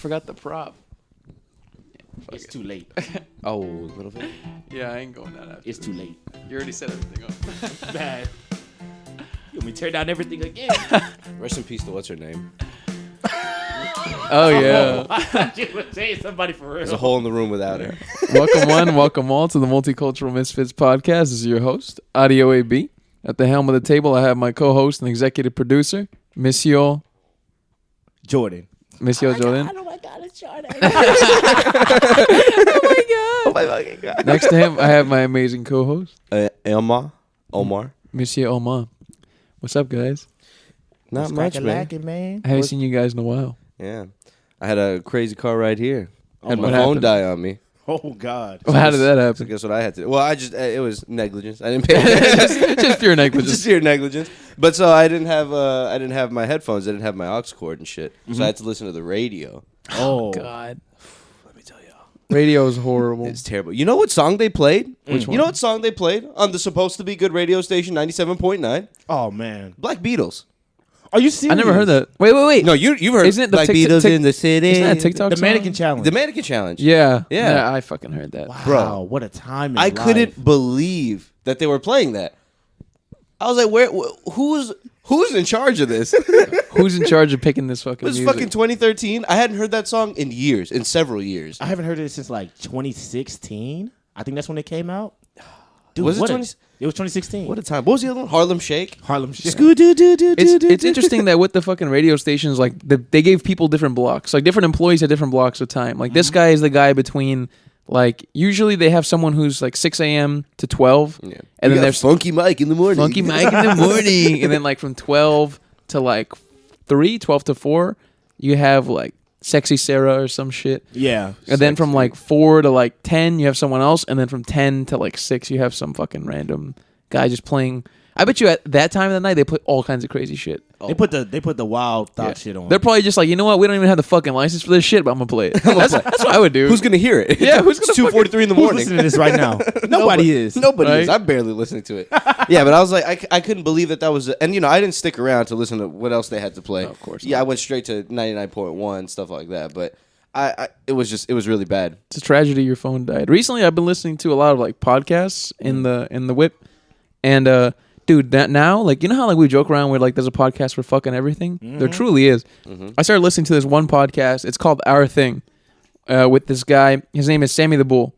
forgot the prop. It's too late. Oh, a little bit. Yeah, I ain't going that after. It's too late. You already set everything up. Bad. You want me to tear down everything again? Rest in peace to what's her name. Oh, yeah. I thought you were saying somebody for real. There's a hole in the room without her. Welcome one, welcome all to the Multicultural Misfits podcast. This is your host, Audio AB. At the helm of the table, I have my co-host and executive producer, Monsieur Jordan. Jordan. Oh my God, it's Jordan. Oh my fucking god. Next to him, I have my amazing co-host, Omar. Monsieur Omar. What's up, guys? Not much, man. Lacking, man. I haven't seen you guys in a while. Yeah. I had a crazy car ride here. Had my What phone happened? die on me. Oh God. Well, how did that So happen? guess what I had to do? Well, it was negligence. I didn't pay attention. Just pure negligence. Just pure negligence. But so I didn't have my headphones. I didn't have my aux cord and shit. So I had to listen to the radio. Oh God. Let me tell y'all. Radio is horrible. It's terrible. You know what song they played? Which one? You know what song they played on the supposed to be good radio station 97.9? Oh man. Black Beatles. Are you serious? I never heard that. Wait. No, you've heard Isn't it the Black Tik- Beatles Tik- in the city. Isn't that a TikTok The song? mannequin challenge. The Mannequin Challenge. Yeah. Yeah. I fucking heard that. Wow, Bro. what a time in I life. couldn't believe that they were playing that. I was like, who's in charge of this? Who's in charge of picking this fucking It was music? fucking 2013. I hadn't heard that song in several years. I haven't heard it since like 2016. I think that's when it came out. Dude, Was it what 20? It was 2016. What a time. What was the other one? Harlem Shake? Harlem Shake. It's interesting that with the fucking radio stations, like they gave people different blocks. Like different employees had different blocks of time. Like this guy is the guy between, like, usually they have someone who's like 6 a.m. to 12. Yeah. And then got there's Funky Mike in the morning. Funky Mike in the morning. And then like from 12 to like 12 to 4, you have like Sexy Sarah or some shit. Yeah. And then from like 4 to like 10, you have someone else. And then from 10 to like 6, you have some fucking random guy just playing. I bet you at that time of the night, they put all kinds of crazy shit. They put the wild thought shit on. They're probably just like, you know what? We don't even have the fucking license for this shit, but I'm going to play it. That's what I would do. Who's going to hear it? Yeah, who's It's gonna 2:43 in the Who's morning. listening to this right now? Nobody is. Nobody Right? is. I'm barely listening to it. Yeah, but I was like, I couldn't believe that was. And, you know, I didn't stick around to listen to what else they had to play. No, of course Yeah, not. I went straight to 99.1, stuff like that. But it was really bad. It's a tragedy your phone died. Recently, I've been listening to a lot of like podcasts in the whip. And, dude, that now, like, you know how like we joke around where like there's a podcast for fucking everything? There truly is. I started listening to this one podcast. It's called Our Thing, with this guy. His name is Sammy the Bull,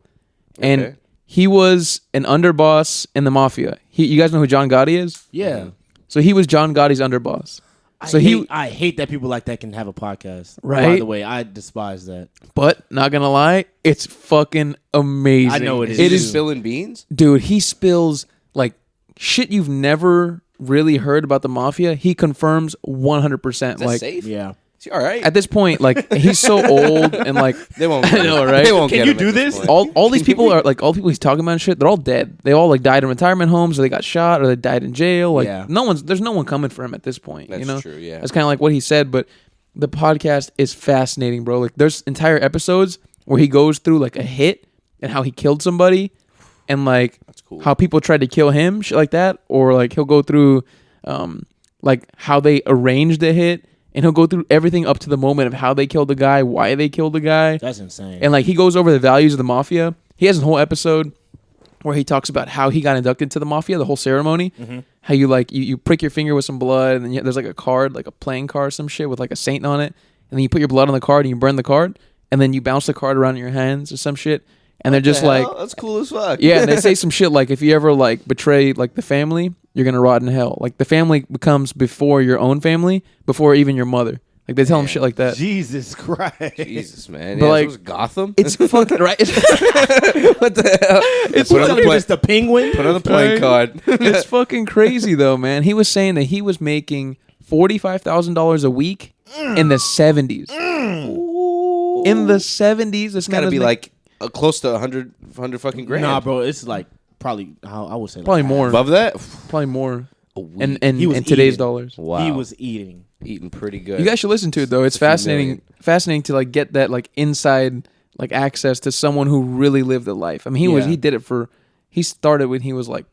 and Okay. he was an underboss in the mafia. You guys know who John Gotti is? Yeah. So he was John Gotti's underboss. So I hate that people like that can have a podcast. By Right? the way, I despise that. But not gonna lie, it's fucking amazing. I know it is. It Just is, spilling beans? dude. He spills like shit you've never really heard about the mafia. He confirms 100%. Is that Like safe? Yeah. Is he all right? at this point, like he's so old and like They won't. I know, right? They won't Can get you him do at this? point. all these people are like all the people he's talking about and shit. They're all dead. They all like died in retirement homes, or they got shot, or they died in jail. Like Yeah. there's no one coming for him at this point. That's you know, true, yeah. That's kind of like what he said. But the podcast is fascinating, bro. Like there's entire episodes where he goes through like a hit and how he killed somebody, and like That's cool. how people tried to kill him, shit like that. Or like he'll go through like how they arranged the hit. And he'll go through everything up to the moment of how they killed the guy, why they killed the guy. That's insane. And like he goes over the values of the mafia. He has a whole episode where he talks about how he got inducted to the mafia, the whole ceremony. How you like you prick your finger with some blood, and then there's like a card, like a playing card or some shit with like a saint on it. And then you put your blood on the card and you burn the card, and then you bounce the card around in your hands or some shit. And they're just like, that's cool as fuck. yeah, and they say some shit like if you ever like betray like the family, you're gonna rot in hell. Like the family becomes before your own family, before even your mother. Like they tell him shit like that. Jesus Christ. Jesus, man. But, Yeah, like, it was Gotham. It's fucking right. What the hell? It's put on the fucking- play- Just the penguin. put on the playing card. It's fucking crazy though, man. He was saying that he was making $45,000 a week in the 70s. In the 70s, this It's got to be like close to 100 fucking grand. Nah, bro. It's like probably how I would say. probably like, more. Above that? Probably more. A week. And He was in today's eating. dollars. Wow. He was eating. eating pretty good. You guys should listen to it though. It's a few fascinating. million. Fascinating to like get that like inside like access to someone who really lived a life. I mean, he did it for. He started when he was like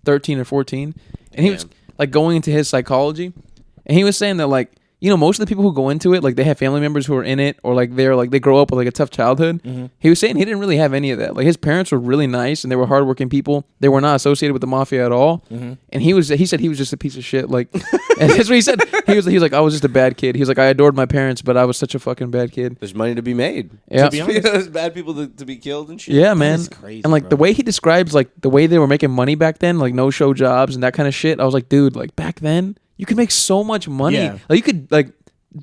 13 or 14, and he was like going into his psychology, and he was saying that like most of the people who go into it, like they have family members who are in it, or like they grow up with like a tough childhood. He was saying he didn't really have any of that. Like his parents were really nice and they were hardworking people. They were not associated with the mafia at all. And he said he was just a piece of shit. Like, and that's what he said. He was like, I was just a bad kid. He was like, I adored my parents, but I was such a fucking bad kid. There's money to be made. Yeah, To be honest, There's bad people to be killed and shit. yeah, man. is crazy, and like bro. the way he describes like the way they were making money back then, like no show jobs and that kind of shit. I was like, dude, like back then you could make so much money. Yeah. Like you could like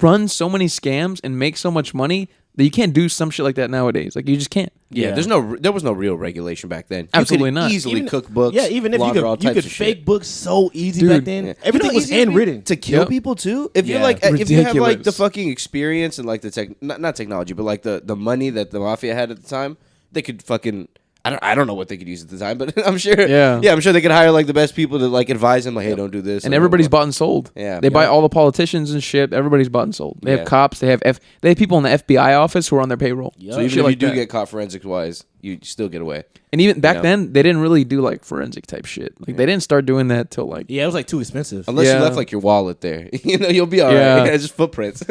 run so many scams and make so much money that you can't do some shit like that nowadays. Like you just can't. Yeah, Yeah. there was no real regulation back then. Absolutely you could not. Easily Even- cook books. Yeah, even if launder all you types could of fake shit. books so easy Dude. back then. Yeah. Everything You know, was easy to be- handwritten. to kill Yep. people too. If you're Yeah. like, if you have like the Ridiculous. fucking experience and like the not technology, but like the money that the mafia had at the time, they could fucking. I don't know what they could use at the time, but I'm sure. Yeah. I'm sure they could hire like the best people to like advise them, like, hey, don't do this. And or everybody's blah, bought and sold. Yeah. They buy Yeah. all the politicians and shit. Everybody's bought and sold. They Yeah. have cops. They have people in the FBI office who are on their payroll. Yup. So even Shit if like you do that. get caught forensics wise, you still get away. And even back know? then, they didn't really do like forensic type shit. Like they didn't start doing that till like. Yeah, it was like too expensive. Unless Yeah. you left like your wallet there, you'll be all right. Yeah. It's just footprints.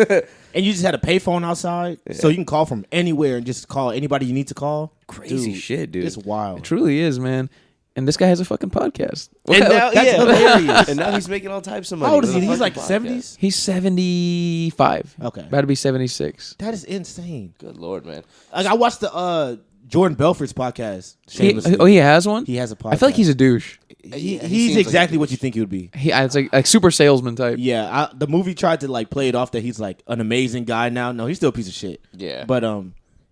And you just had a payphone outside, so you can call from anywhere and just call anybody you need to call. Crazy shit, dude. It's wild. It truly is, man. And this guy has a fucking podcast. And now, That's hilarious. and now he's making all types of money. How old is with he? a He's like fucking podcast. 70s? He's 75. Okay. About to be 76. That is insane. Good lord, man. Like I watched the Jordan Belfort's podcast. Shamelessly. He has one? He has a podcast. I feel like he's a douche. He's seems like exactly a what you think he would be. It's like super salesman type. Yeah, the movie tried to like play it off that he's like an amazing guy now. No, he's still a piece of shit. Yeah. But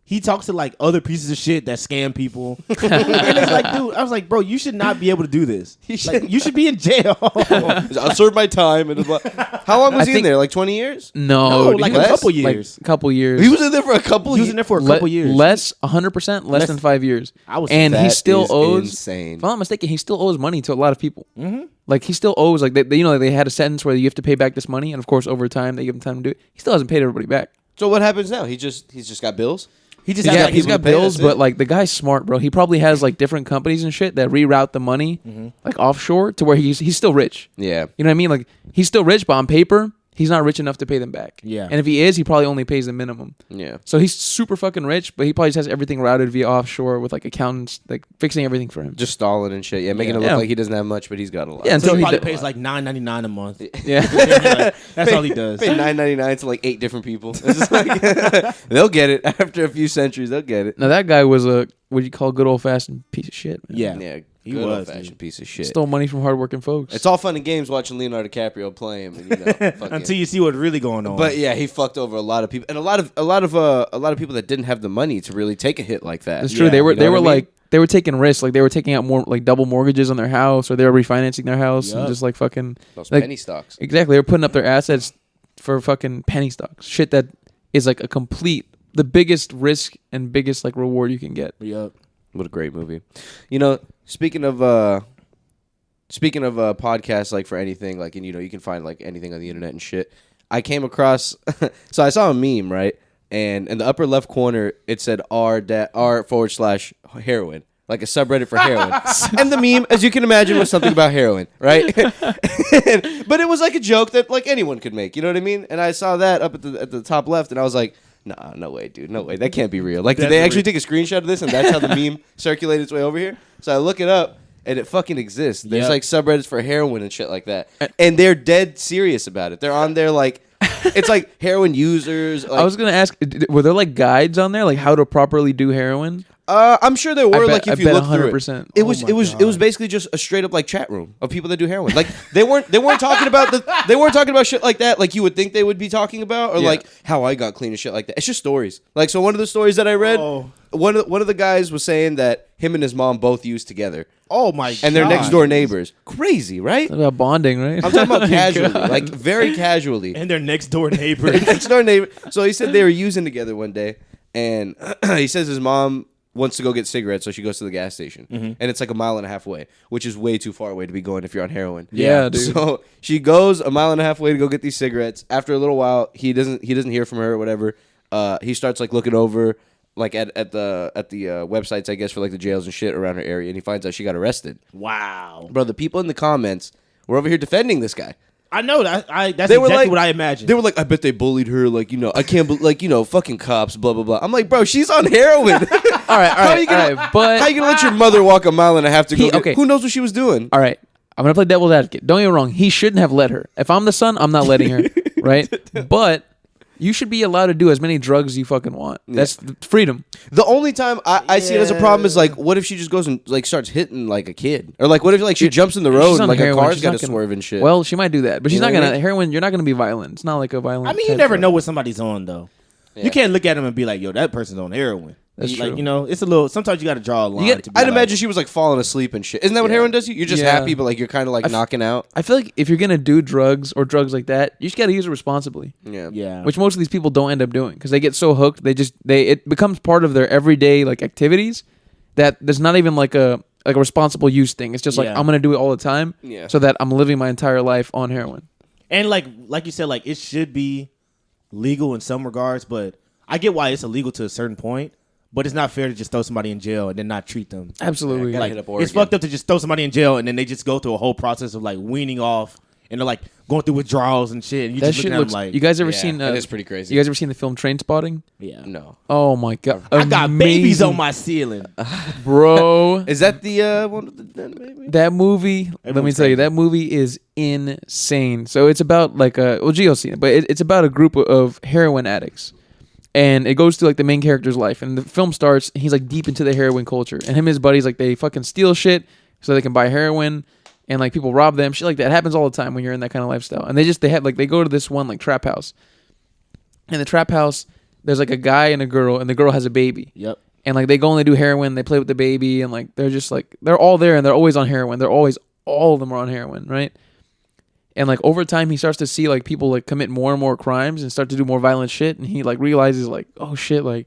he talks to like other pieces of shit that scam people. And it's like, dude, I was like, bro, you should not be able to do this. Like, you should be in jail. I'll serve my time. And how long was I he in think- there? Like 20 years? No, like dude, a couple like years. a couple years. He was in there for a couple He years. was in there for a couple years. Less, 100% less than 5 years. I was and he That still is owes. insane. If I'm not mistaken, he still owes money to a lot of people. Mm-hmm. Like he still owes. Like they had a sentence where you have to pay back this money, and of course over time they give him time to do it. He still hasn't paid everybody back. So what happens now? He's just got bills? He just Yeah, has he's people got to pay. bills, that's it. but like the guy's smart, bro. He probably has like different companies and shit that reroute the money like offshore to where he's still rich. Yeah. You know what I mean? Like he's still rich, but on paper he's not rich enough to pay them back. Yeah. And if he is, he probably only pays the minimum. Yeah. So he's super fucking rich, but he probably just has everything routed via offshore with like accountants like fixing everything for him. Just stalling and shit. Yeah, making it look Yeah. like he doesn't have much, but he's got a lot. Yeah, So until he he probably did- pays like $9.99 a month. Yeah. That's all he does. Pay $9.99 to like 8 different people. It's just like, they'll get it after a few centuries. They'll get it. Now that guy was a what you call good old fashioned piece of shit. Man. Yeah. Yeah, He good was, old-fashioned dude. piece of shit. Stole money from hardworking folks. It's all fun and games watching Leonardo DiCaprio play him, and fucking, Until you see what's really going on. But yeah, he fucked over a lot of people, and a lot of people that didn't have the money to really take a hit like that. It's true. Yeah, They were you know what I mean? like they were taking risks. Like they were taking out more like double mortgages on their house, or they were refinancing their house and Yup. just like fucking Those like- penny stocks. exactly. They were putting up their assets for fucking penny stocks. Shit that is like the biggest risk and biggest like reward you can get. Yup. What a great movie. You know, speaking of podcasts, like for anything, like, and you can find like anything on the internet and shit. I came across, so I saw a meme, right? And in the upper left corner, it said r//heroin, like a subreddit for heroin. And the meme, as you can imagine, was something about heroin, right? But it was like a joke that like anyone could make. You know what I mean? And I saw that up at the top left, and I was like, nah, no way, dude. No way. That can't be real. Like, did That's they actually real. take a screenshot of this and that's how the meme circulated its way over here? So I look it up and it fucking exists. There's Yep. like subreddits for heroin and shit like that. And they're dead serious about it. They're on there like, it's like heroin users. Like, I was gonna ask, were there like guides on there, like how to properly do heroin? I'm sure there were, like, if you look through it. 100%. It Oh was my it was it was God. basically just a straight up like chat room of people that do heroin. Like they weren't talking about they weren't talking about shit like that like you would think they would be talking about, or Yeah. like how I got clean and shit like that. It's just stories. Like, so one of the stories that I read, Oh. one of the guys was saying that him and his mom both used together, Oh my god. and they're next door neighbors. Crazy, right? It's about bonding, right? I'm talking about Oh my casually, God. like very casually. And their next door neighbors. Next door neighbor. So he said they were using together one day, and he says his mom wants to go get cigarettes, so she goes to the gas station, and it's like a mile and a half away, which is way too far away to be going if you're on heroin. Yeah, dude. So she goes a mile and a half away to go get these cigarettes. After a little while, he doesn't hear from her or whatever. He starts like looking over like at the websites, I guess, for like the jails and shit around her area, and he finds out she got arrested. Wow. Bro, the people in the comments were over here defending this guy. I know that. That's They were exactly like- what I imagined. They were like, I bet they bullied her. Like, I can't, fucking cops, blah, blah, blah. I'm like, bro, she's on heroin. All right, How you gonna let your mother walk a mile and a half to go okay. Who knows what she was doing? All right, I'm gonna play devil's advocate. Don't get me wrong. He shouldn't have let her. If I'm the son, I'm not letting her. Right? But you should be allowed to do as many drugs as you fucking want. That's freedom. The only time I see it as a problem is like, what if she just goes and like starts hitting like a kid, or like what if like she jumps in the road and like a car's got to swerve and shit. Well, she might do that, but she's You not know what I gonna mean? heroin. You're not gonna be violent. It's not like a violent. I mean, you type never drug. know what somebody's on though. Yeah. You can't look at him and be like, "Yo, that person's on heroin." That's like, true. it's a little. Sometimes you got to draw a line. to be I'd like, imagine she was like falling asleep and shit. Isn't that what heroin does? You're just Yeah. happy, but like you're kind of like knocking out. I feel like if you're gonna do drugs or drugs like that, you just gotta use it responsibly. Yeah. Yeah. Which most of these people don't end up doing because they get so hooked. It becomes part of their everyday like activities that there's not even like a responsible use thing. It's just like Yeah. I'm gonna do it all the time, Yeah. so that I'm living my entire life on heroin. And like you said, like it should be legal in some regards, but I get why it's illegal to a certain point. But it's not fair to just throw somebody in jail and then not treat them. Absolutely. Yeah, Like hit up it's Oregon. fucked up to just throw somebody in jail and then they just go through a whole process of like weaning off and they're like going through withdrawals and shit. And you That just shit looking at them looks. like, You guys ever Yeah, seen? that is pretty crazy. You guys ever seen the film Train Spotting? yeah. No. Oh my god! I got babies Amazing. on my ceiling. bro. Is that the one with the dead baby? That movie, let me Everyone's tell you, crazy. that movie is insane. So it's about like Gio's seen it, but it's about a group of heroin addicts. And it goes through like the main character's life. And the film starts, and he's like deep into the heroin culture. And him and his buddies, like they fucking steal shit so they can buy heroin. And like people rob them. Shit like that. It happens all the time when you're in that kind of lifestyle. And they go to this one like trap house. In the trap house, there's like a guy and a girl, and the girl has a baby. Yep. And like they go and they do heroin, they play with the baby, and like they're just like they're all there and they're always on heroin. All of them are on heroin, right? And like over time he starts to see like people like commit more and more crimes and start to do more violent shit, and he like realizes like, oh shit, like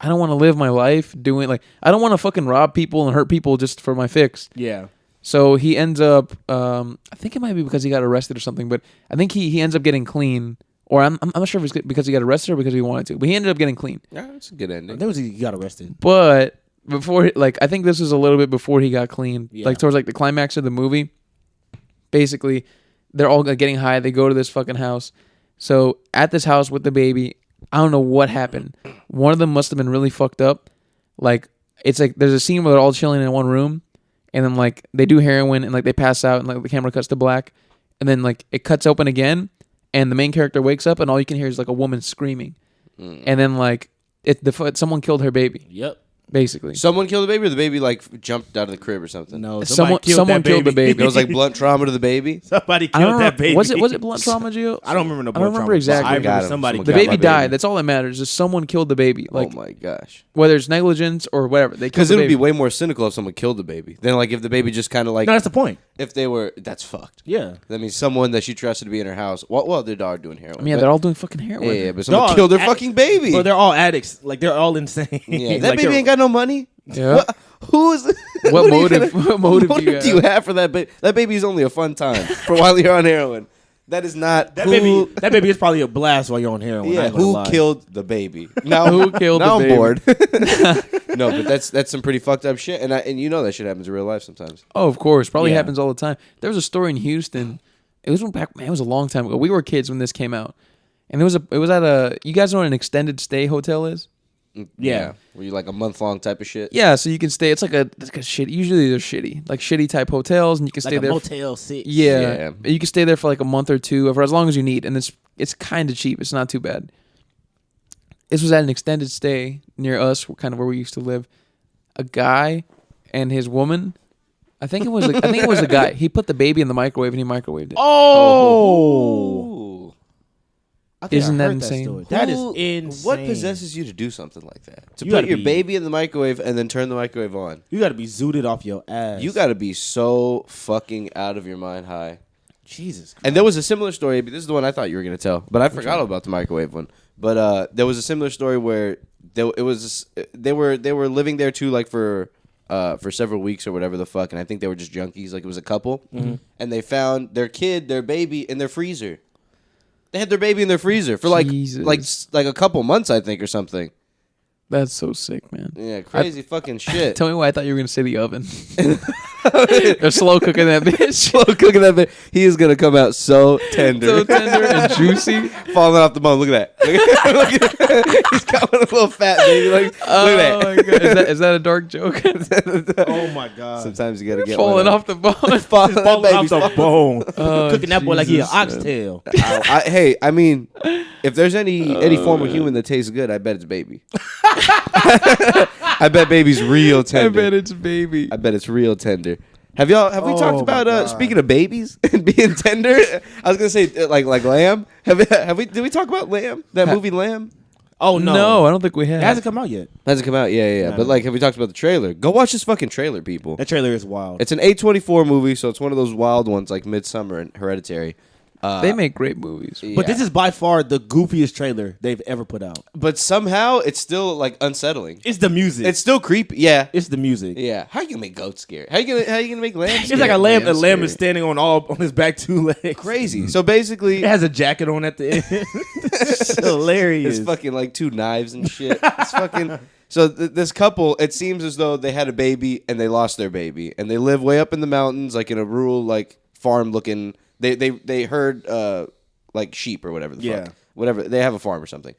I don't want to live my life doing like I don't want to fucking rob people and hurt people just for my fix. Yeah. So he ends up I think it might be because he got arrested or something, but I think he ends up getting clean. Or I'm not sure if it's because he got arrested or because he wanted to, but he ended up getting clean. Yeah, that's a good ending. There was he got arrested. But before, like, I think this was a little bit before he got clean. Yeah. Like towards like the climax of the movie. Basically, they're all like, getting high. They go to this fucking house. So at this house with the baby, I don't know what happened. One of them must have been really fucked up. Like it's like there's a scene where they're all chilling in one room, and then like they do heroin and like they pass out and like the camera cuts to black, and then like it cuts open again. And the main character wakes up, and all you can hear is like a woman screaming, and then like someone killed her baby, Yep. basically. Someone killed the baby, or the baby like jumped out of the crib or something. No, Someone killed the baby. It was like blunt trauma to the baby. Somebody I don't killed that remember. baby. Was it blunt trauma, Gio? I don't remember no I blunt don't remember trauma, but exactly. I remember Got him. somebody Someone The got baby my baby. died. That's all that matters. Just someone killed the baby. Like Oh my gosh. whether it's negligence or whatever, they killed Because the it would baby. be way more cynical if someone killed the baby than like if the baby just kind of like No, that's the point. if they were that's fucked. Yeah. That means someone that she trusted to be in her house. Well, their dog doing heroin. I mean, yeah, but- they're all doing fucking heroin. yeah, but someone Dog, killed their ad- fucking baby. Bro, they're all addicts. Like they're all insane. Yeah, that Like, baby they're- ain't got no money. Yeah. Who is? What are you motive- gonna- what motive do you do you have for that baby? That baby is only a fun time for while you're on heroin. That is not That who, baby is probably a blast while you're on heroin. I Yeah, ain't gonna who lie. killed the baby? Now Who killed now the I'm baby? bored. No, but that's some pretty fucked up shit, and you know that shit happens in real life sometimes. Oh, of course. Probably Yeah. happens all the time. There was a story in Houston. It was back. Man, it was a long time ago. We were kids when this came out, and it was at a. You guys know what an extended stay hotel is? Yeah. Were you like a month long type of shit? Yeah, so you can stay. It's like a shit. Usually they're shitty, like shitty type hotels, and you can Like stay a there. Motel 6. Yeah, you can stay there for like a month or two, or for as long as you need, and it's kind of cheap. It's not too bad. This was at an extended stay near us, kind of where we used to live. A guy and his woman. I think it was the guy. He put the baby in the microwave and he microwaved it. Oh. Ooh. I think Isn't I that heard insane? story. That is Who- insane. What possesses you to do something like that? To You put gotta your be- baby in the microwave and then turn the microwave on? You got to be zooted off your ass. You got to be so fucking out of your mind high. Jesus. And there was a similar story, but this is the one I thought you were going to tell, but I forgot all about the microwave one. But there was a similar story where they were living there too, like for several weeks or whatever the fuck, and I think they were just junkies, like it was a couple, and they found their baby in their freezer. They had their baby in their freezer for Jesus. like a couple months, I think, or something. That's so sick, man. Yeah, crazy fucking shit. Tell me why I thought you were gonna say the oven. They're slow cooking that bitch. Slow cooking that bitch. He is gonna come out so tender, So tender and juicy. falling off the bone. Look at that. Look at that. He's got one little fat baby. Like, look at Oh my god, is that a dark joke? that. Oh my god. Sometimes you gotta get Falling one off the bone. falling Falling off the bone. Oh, Cooking that boy like he an Jesus, oxtail. Hey, I mean, if there's any form of human that tastes good, I bet it's baby. I bet baby's real I tender. bet it's baby. I bet it's real tender. Have we talked Oh, my about God. speaking of babies and being tender? I was gonna say like Lamb. Have we? Did we talk about Lamb? That movie Lamb Oh no. No, I don't think we have. It hasn't come out yet. hasn't come out. Yeah. No. But like, have we talked about the trailer? Go watch this fucking trailer, people. That trailer is wild. It's an A24 movie, so it's one of those wild ones like Midsummer and Hereditary. They make great movies. But this is by far the goofiest trailer they've ever put out. But somehow it's still like unsettling. It's the music. It's still creepy. Yeah. It's the music. Yeah. How you gonna make goats scary? How you gonna make lamb It's scary? like a lamb. The lamb scary. is standing on his back two legs. Crazy. So basically, It has a jacket on at the end. It's hilarious. it's fucking like two knives and shit. It's fucking. So this couple, it seems as though they had a baby and they lost their baby, and they live way up in the mountains, like in a rural, like farm looking. They herd like sheep or whatever the Yeah. fuck, whatever. They have a farm or something,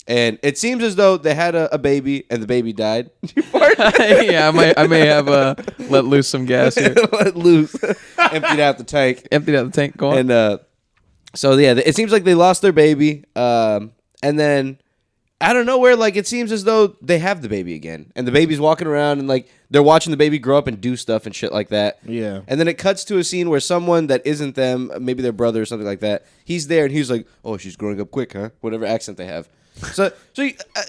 and it seems as though they had a baby and the baby died. You fart? Yeah, I may have let loose some gas here. Let loose, emptied out the tank. Emptied out the tank. Go on. And so yeah, it seems like they lost their baby, and then out of nowhere, like it seems as though they have the baby again, and the baby's walking around and like they're watching the baby grow up and do stuff and shit like that. Yeah. And then it cuts to a scene where someone that isn't them, maybe their brother or something like that, he's there and he's like, "Oh, she's growing up quick, huh?" Whatever accent they have. So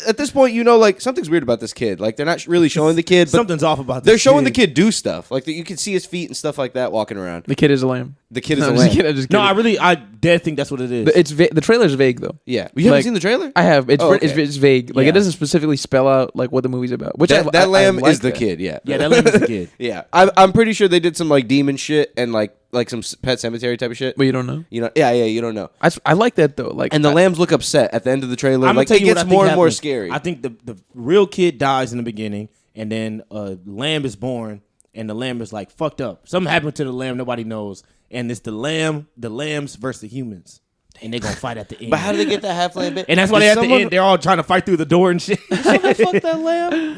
at this point, you know, like something's weird about this kid. Like they're not really showing the kid, but Something's off about this. they're showing the kid do stuff. Like you can see his feet and stuff like that walking around. The kid is a lamb. The kid is No, a I'm just lamb. kidding, I'm just No, kidding. I dead think that's what it is. It's the trailer's vague though. Yeah, you haven't Like, seen the trailer? I have. It's Oh, okay. it's vague. Like Yeah. it doesn't specifically spell out like what the movie's about. Which That I lamb like is the that. kid. Yeah, yeah, that lamb is the kid. Yeah, I'm pretty sure they did some like demon shit and like some Pet Cemetery type of shit. But you don't know. You know, yeah, you don't know. I like that though. Like And the lambs look upset at the end of the trailer. I'm Like gonna tell it you what gets I think more and more happens. scary. I think the real kid dies in the beginning, and then a lamb is born, and the lamb is like fucked up. Something happened to the lamb nobody knows, and it's the lambs versus the humans, and they're gonna fight at the end. But how do they get that half lamb bit? And that's why Did they at the someone- end they're all trying to fight through the door and shit. fuck that lamb.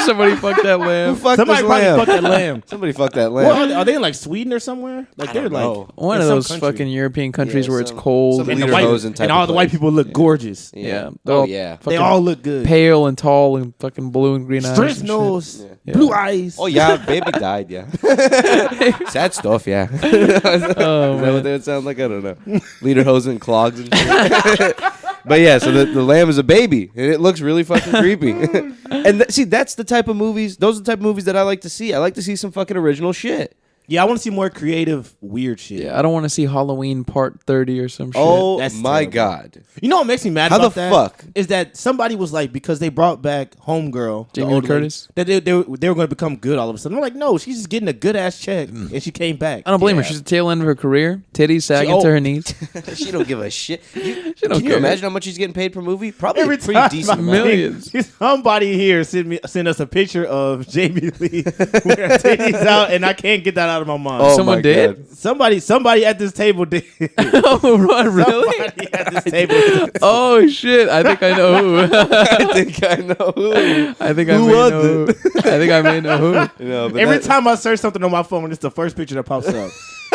somebody fucked that Who lamb. fucked Somebody this probably lamb? fucked that lamb. Somebody fucked that lamb. Well, are they in like Sweden or somewhere? Like they're don't like know. One in of some those country. fucking European countries Yeah, where it's some- cold. some and, the Lederhosen white, type and of all the white place. people look gorgeous. Yeah. Oh They're yeah. They all look good. pale and tall and fucking blue and green eyes. Stretch and shit. nose, Yeah. blue eyes. Oh yeah, baby died. Yeah. Sad stuff. Yeah. Oh, Is that man. what they would sound like? I don't know. Lederhosen clogs and shit. But yeah, so the lamb is a baby, and it looks really fucking creepy. And see, that's the type of movies. Those are the type of movies that I like to see. I like to see some fucking original shit. Yeah, I want to see more creative, weird shit. Yeah, I don't want to see Halloween Part 30 or some shit. Oh That's my terrible. god. You know what makes me mad How about the that? fuck? Is that somebody was like, because they brought back Homegirl, the Jamie Lee old lady, Curtis? that they were going to become good all of a sudden. I'm like, no, she's just getting a good ass check, and she came back. I don't blame her. Yeah. She's at the tail end of her career. Titties sagging oh. to her knees. She don't give a shit. don't Can you care. imagine how much she's getting paid per movie? Probably Every a pretty time decent I amount. Millions. think somebody here send us a picture of Jamie Lee with her titties out, and I can't get that out of my mind. Oh Someone my did? God. Somebody at this table did. Oh, really? Somebody at this table did. Oh, shit. I think I know who. I think I know who. I think I Who may was know who. I think I may know who. You know, but Every that- time I search something on my phone, it's the first picture that pops up.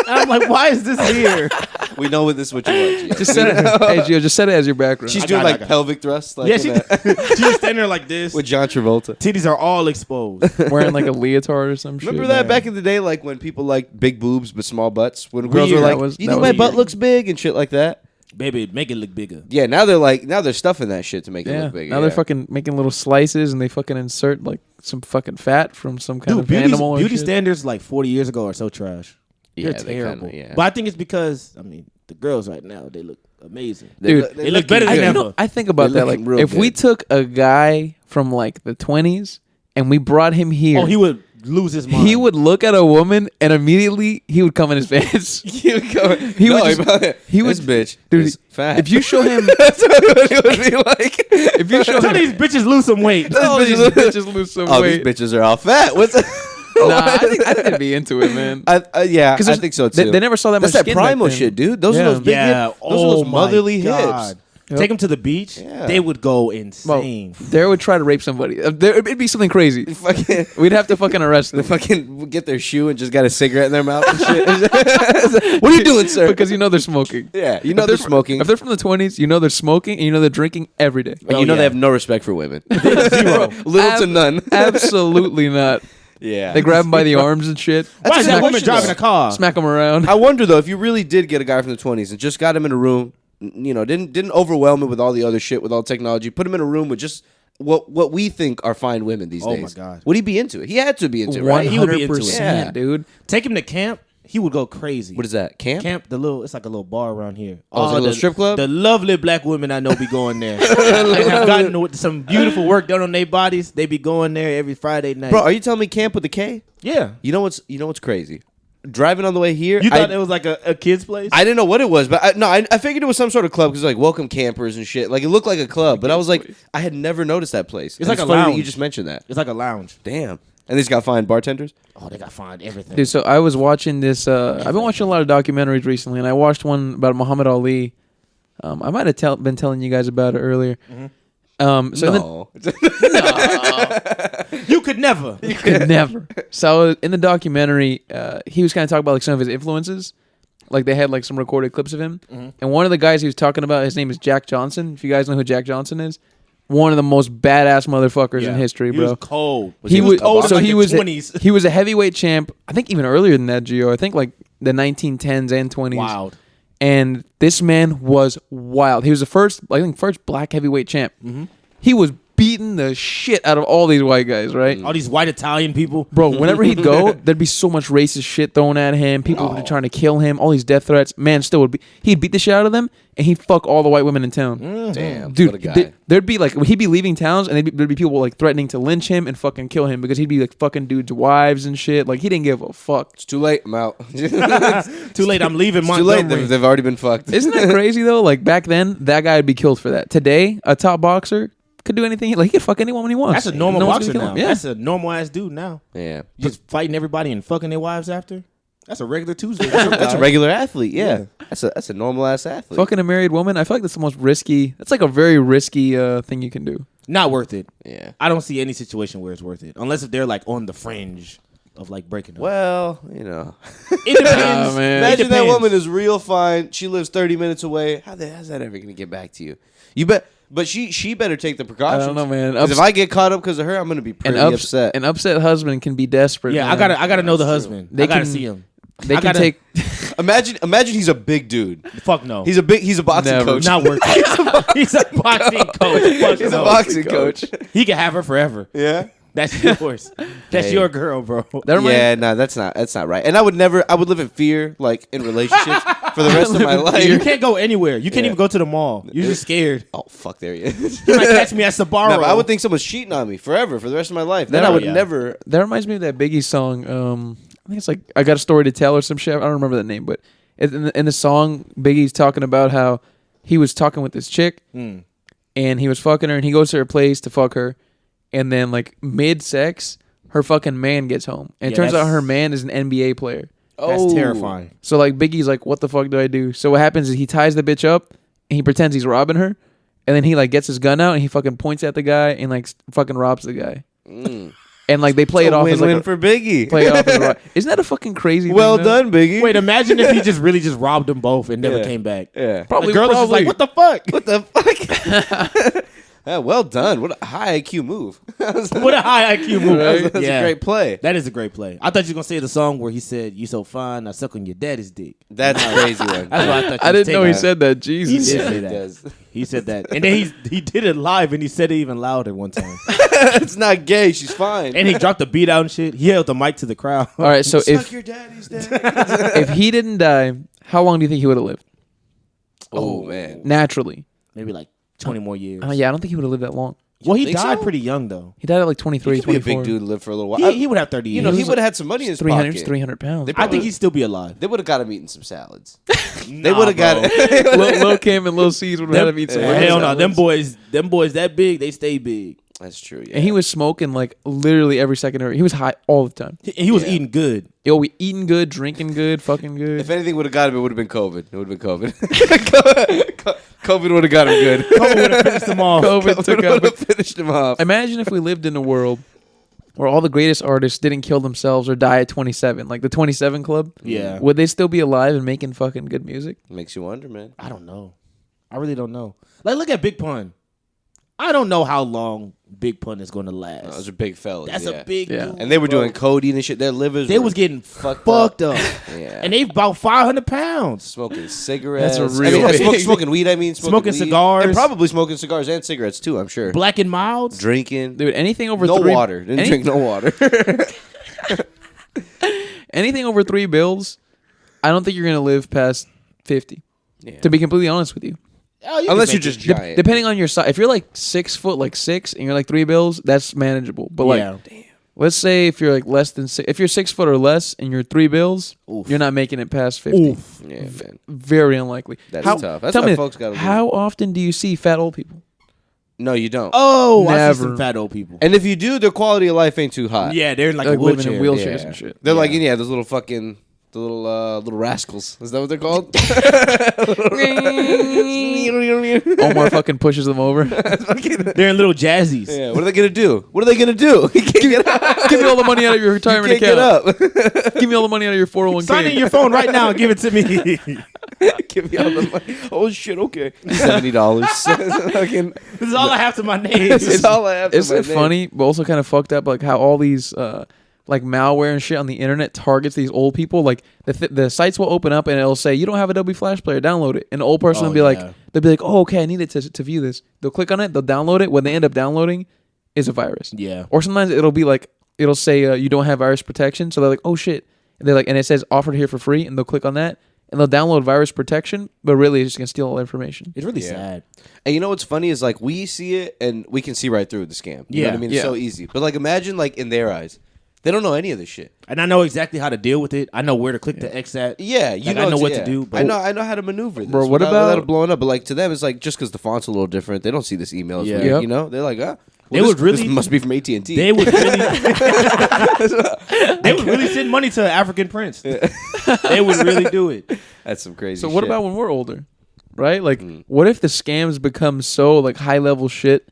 And I'm like, why is this here? we know what this what you want. Gio. Just set it. Hey, Gio, just set it as your background. She's I doing got it, like I got it. pelvic thrusts, like Yeah, in she, that- she's just standing there like this. with John Travolta. Titties are all exposed. wearing like a leotard or some shit. Remember that back in the day, like when people like big boobs but small butts? When girls Weird. were like, That was- "You that think was my butt weird. looks big?" and shit like that. Baby, make it look bigger. Yeah, now they're stuffing that shit to make it Yeah. look big. Now they're fucking making little slices and they fucking insert like some fucking fat from some kind Dude, of animal or beauty shit. standards like 40 years ago are so trash. Yeah, They're they terrible. kinda- yeah. But I think it's because, I mean, the girls right now, they look amazing. Dude, They look better I, than you ever. know, I think about They're that. Like, looking real if we good. took a guy from like the 20s and we brought him here, Oh, he would lose his mind. he would look at a woman and immediately he would come in his pants. He would go. He would just- he This would- bitch, Dude, is fat. If you show him, that's what it would be like. if you show Tell him, these bitches lose some weight. oh, these bitches lose some Oh, weight. these bitches are all fat. What's I think they'd be into it, man. Yeah, 'Cause I think so too. They never saw that That's much that skin back primal then. shit, dude. Those Yeah. are those big Yeah. hips. Those are those my motherly God. hips. Take them to the beach. Yeah. They would go Well, insane. they would try to rape somebody. It'd be something crazy. Fucking, We'd have to fucking arrest they them. fucking get their shoe and just got a cigarette in their mouth and shit. What are you doing, sir? Because you know they're smoking. Yeah, you know If they're fr- smoking. If they're from the 20s, you know they're smoking, and you know they're drinking every day. and you know they have no respect for women. Zero. Little to none. Absolutely not. Yeah. They grab them by the arms and shit. Why is a that good woman question, driving though. a car? Smack them around. I wonder though if you really did get a guy from the 20s and just got him in a room, didn't overwhelm him with all the other shit, with all technology, put him in a room with just what we think are fine women these Oh, days. my God. Would he be into it? He had to be into it, right? He would be into it. 100%, Yeah. dude. Take him to camp. He would go crazy. What is that? Camp? It's like a little bar around here. Oh, it's like a little strip club? The lovely black women I know be going there. They have gotten some beautiful work done on their bodies. They be going there every Friday night. Bro, are you telling me camp with a K? yeah. You know what's crazy? Driving on the way here, You thought it was like a kid's place? I didn't know what it was, but I figured it was some sort of club because like welcome campers and shit. Like it looked like a club, but I was like, I had never noticed that place. And like a funny that you lounge. just mentioned that. It's like a lounge. Damn. And they just got fine bartenders. Oh, they got fined everything. Dude, so I was watching this. I've been watching a lot of documentaries recently, and I watched one about Muhammad Ali. I might have been telling you guys about it earlier. So No. You could never. never. So in the documentary, he was kind of talking about like some of his influences. Like they had like some recorded clips of him, and one of the guys he was talking about, his name is Jack Johnson. If you guys know who Jack Johnson is, one of the most badass motherfuckers in history, He bro. was cold. He was cold so in like he the was 20s. he was a heavyweight champ. I think even earlier than that, Gio. I think like the 1910s and 20s. Wild. And this man was wild. He was the first black heavyweight champ. He was beating the shit out of all these white guys, right? All these white Italian people. Bro, whenever he'd go, there'd be so much racist shit thrown at him. People would be trying to kill him. All these death threats. Man, he'd beat the shit out of them, and he'd fuck all the white women in town. Damn. Dude, what a guy. there'd be like he'd be leaving towns, and there'd be people like threatening to lynch him and fucking kill him because he'd be like fucking dudes' wives and shit. Like he didn't give a fuck. It's too late. I'm out. Too late. I'm leaving Too late. Montgomery. They've already been fucked. Isn't that crazy though? Like back then, that guy would be killed for that. Today, a top boxer could do anything. Like he could fuck anyone when he wants. That's a normal No one's boxer gonna kill now. him. Yeah. That's a normal ass dude now. Yeah. Just fighting everybody and fucking their wives after. That's a regular Tuesday. That's a regular athlete. Yeah. That's a normal ass athlete. Fucking a married woman. I feel like that's the most risky. That's like a very risky thing you can do. Not worth it. Yeah. I don't see any situation where it's worth it, unless if they're like on the fringe of like breaking up. Well, It depends. Oh, man. Imagine It that depends. woman is real fine. She lives 30 minutes away. How's that ever going to get back to you? You bet. But she better take the precautions. I don't know, man. 'Cause if I get caught up because of her, I'm going to be pretty upset. An upset husband can be desperate. Yeah, man. I gotta know the husband. They I gotta can- see him. They I can gotta- take. Imagine he's a big dude. Fuck no. He's a boxing Never. coach. not worth it. He's a boxing coach. Fuck He's no. a boxing coach. He can have her forever. Yeah. That's yours. That's Hey. your girl, bro. That reminds- Yeah, no, that's not right. And I would live in fear, like in relationships for the rest of my You life. can't go anywhere. You can't Yeah. even go to the mall. You're just scared. Oh fuck, there he is. You might catch me at Sbarro. No, but I would think someone's cheating on me forever for the rest of my life. Then That- I would yeah. never. That reminds me of that Biggie song. I think it's like I Got a Story to Tell or some shit. I don't remember the name, but in the song, Biggie's talking about how he was talking with this chick and he was fucking her, and he goes to her place to fuck her, and then like mid sex, her fucking man gets home, and it Yeah, turns out that's- her man is an NBA player. That's terrifying. So like Biggie's like, what the fuck do I do? So what happens is he ties the bitch up and he pretends he's robbing her, and then he like gets his gun out and he fucking points at the guy and like fucking robs the guy. And like they play it off as win-win like for Biggie. play it off as a, isn't that a fucking crazy? Well thing, though? done, Biggie. Wait, imagine if he just really just robbed them both and never Yeah. came back. Yeah. Probably. The girl is just like, what the fuck? What the fuck? Yeah, well done. What a high IQ move. What a high IQ move. That's a great play. That is a great play. I thought you were gonna say the song where he said, "You so fine, I suck on your daddy's dick." That's a crazy one. That's what I thought. I you was didn't know he taking. said that. He Jesus. did Yeah, say he that. does. He said that, and then he did it live, and he said it even louder one time. It's not gay. She's fine. And he dropped the beat out and shit. He held the mic to the crowd. All right. So Suck if your daddy's dick. if he didn't die, how long do you think he would have lived Oh man. naturally? Maybe like 20 more years. Yeah, I don't think he would have lived that long. Well, he think died so? pretty young though. He died at like 23, He could be a 24. big dude and live for a little while. He would have 30 years. you know, he would have had some money in his 300, pocket. 300 pounds. I think he'd still be alive. They would have got him eating some salads. Nah, They would have got bro. it. Lil Kim and Lil C's would have had to eat some. Hell no, salads. them boys that big, they stay big. That's true. Yeah. And he was smoking like literally every second. He was high all the time. And he was eating good. Yo, we eating good, drinking good, fucking good. If anything would have got him, it would have been COVID. It would have been COVID. COVID would have got him good. COVID would have finished him off. COVID took would out. have finished him off. Imagine if we lived in a world where all the greatest artists didn't kill themselves or die at 27, like the 27 Club. Yeah. Would they still be alive and making fucking good music? Makes you wonder, man. I don't know. I really don't know. Like, look at Big Pun. I don't know how long Big Pun is going to last. Those are big fellas. That's yeah. a big dude, And they were bro. doing codeine and shit. Their livers They were was getting fucked fucked up. up. Yeah. And they about 500 pounds. Smoking cigarettes. That's a real big- smoking weed, I mean. Smoking weed. cigars. And probably smoking cigars and cigarettes, too, I'm sure. Black and Milds. Drinking. Dude, anything over No three... water. Didn't drink no water. Anything over $3 I don't think you're going to live past 50. Yeah. To be completely honest with you. Oh, you Unless can you're make just it. giant. Depending on your size. If you're like 6 foot, like 6, and you're like $3, that's manageable. But like, Yeah. let's say if you're like less than 6, if you're 6 foot or less and you're $3, Oof. you're not making it past 50. Oof. Yeah, man. Very unlikely. That's How- tough. That's tell why me, folks gotta how often do you see fat old people? No, you don't. Oh, I see Never. some fat old people. And if you do, their quality of life ain't too hot. Yeah, they're in like Like a living wheelchair. in wheelchairs Yeah. and shit. They're like, those little fucking, the little rascals. Is that what they're called? Omar fucking pushes them over. They're in little jazzies. Yeah, what are they gonna do? What are they gonna do? You can't get up. Give me all the money out of your retirement You can't account. get up. Give me all the money out of your 401k. Sign in your phone right now and give it to me. Give me all the money. Oh shit, okay. $70. Fucking, This is all I have to my name. this is all I have to Isn't my it name. funny, but also kind of fucked up, like how all these like malware and shit on the internet targets these old people? Like the sites will open up and it'll say, "You don't have Adobe Flash Player, download it." And the old person Oh, will be yeah. like, "They'll be like, oh, okay, I need it to view this." They'll click on it, they'll download it. When they end up downloading, is a virus. Yeah. Or sometimes it'll be like, it'll say you don't have virus protection, so they're like, "Oh shit," and they're like, and it says offered here for free, and they'll click on that. And they'll download virus protection, but really it's just gonna steal all the information. It's really Yeah. sad. And you know what's funny is like we see it and we can see right through the scam. You know Yeah. what I mean? Yeah. It's so easy. But like imagine like in their eyes, they don't know any of this shit. And I know exactly how to deal with it. I know where to click the X at. Yeah, you Like, know I know what yeah. to do. But I know how to maneuver this. Bro, what without about- it blowing up? But like to them, it's like just because the font's a little different, they don't see this email. As Yeah. weird, Yep. You know, they're like, They this, would really- this must be from AT&T. they would really, they would really send money to an African prince. They would really do it. That's some crazy. So what shit. about when we're older, right? Like, Mm. what if the scams become so like high level shit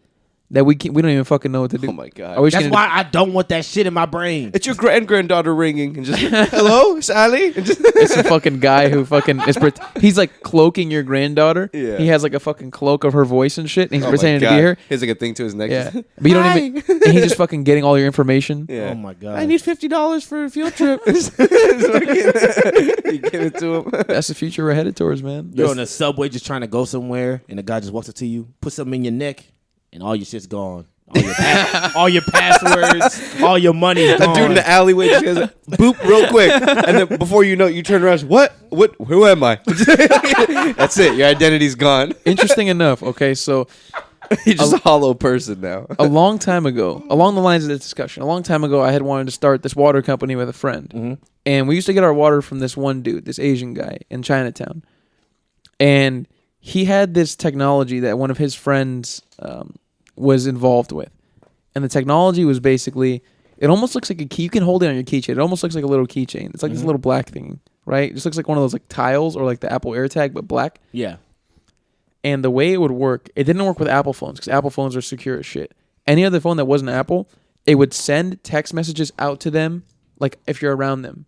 that we don't even fucking know what to do? Oh my god! Are we just That's gonna why I don't want that shit in my brain. It's your granddaughter ringing and just hello, Sally. And just It's a fucking guy who fucking is. He's like cloaking your granddaughter. Yeah. He has like a fucking cloak of her voice and shit. And he's Oh my pretending to God. be her. He has like a thing to his neck. Yeah, but you don't even. And he's just fucking getting all your information. Yeah. Oh my god. I need $50 for a field trip. You give it to him. That's the future we're headed towards, man. You're on the subway just trying to go somewhere, and the guy just walks up to you, put something in your neck, and all your shit's gone. All your passwords, all your money's A gone. dude in the alleyway just goes boop real quick, and then before you know it, you turn around. What? Who am I? That's it. Your identity's gone. Interesting enough. Okay, so You're just a hollow person now. a long time ago, along the lines of this discussion, a long time ago, I had wanted to start this water company with a friend. And we used to get our water from this one dude, this Asian guy in Chinatown. And he had this technology that one of his friends was involved with. And the technology was basically, it almost looks like a key. You can hold it on your keychain. It almost looks like a little keychain. It's like this little black thing, right? It just looks like one of those like tiles or like the Apple AirTag, but black. Yeah. And the way it would work, it didn't work with Apple phones because Apple phones are secure as shit. Any other phone that wasn't Apple, it would send text messages out to them, like if you're around them.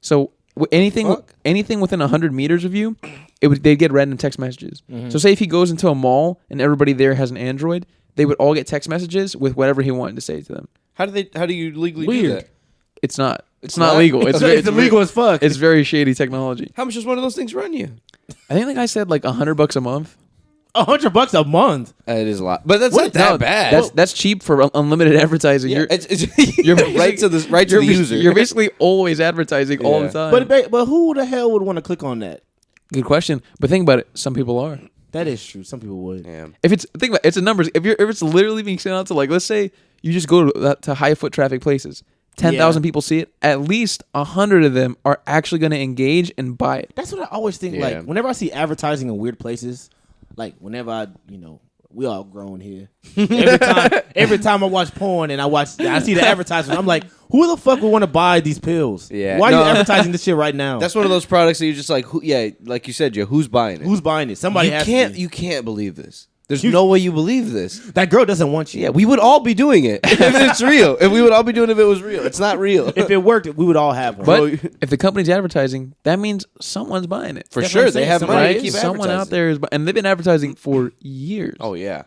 So anything within 100 meters of you, they'd get random text messages. So say if he goes into a mall and everybody there has an Android, they would all get text messages with whatever he wanted to say to them. How do you legally do Weird. that? It's not not? legal. It's It's illegal as fuck. It's very shady technology. How much does one of those things run you? I think the guy said like $100 a month. $100 a month. It is a lot, but that's What? not that No, bad. That's cheap for unlimited advertising. Yeah, You're you're right to the you're user. You're basically always advertising all the Yeah. time. But who the hell would want to click on that? Good question. But think about it. Some people are. That is true. Some people would. Yeah. If it's think about it, it's a numbers. If it's literally being sent out to like, let's say you just go to high foot traffic places, 10,000 people see it. At least 100 of them are actually going to engage and buy it. That's what I always think. Yeah. Like whenever I see advertising in weird places, like whenever I, we all grown here. Every time I watch porn and I see the advertisement, I'm like, who the fuck would want to buy these pills? Yeah. Why are you advertising this shit right now? That's one of those products that you're just like, like you said, who's buying it? Who's buying it? Somebody has to be. You can't believe this. There's no way you believe this. That girl doesn't want you. Yeah, we would all be doing it if it's real. If we would all be doing it if it was real. It's not real. If it worked, we would all have one. But if the company's advertising, that means someone's buying it. For That's sure, what I'm they saying. have Somebody- money to Right? keep Someone out advertising. there is, and they've been advertising for years. Oh yeah,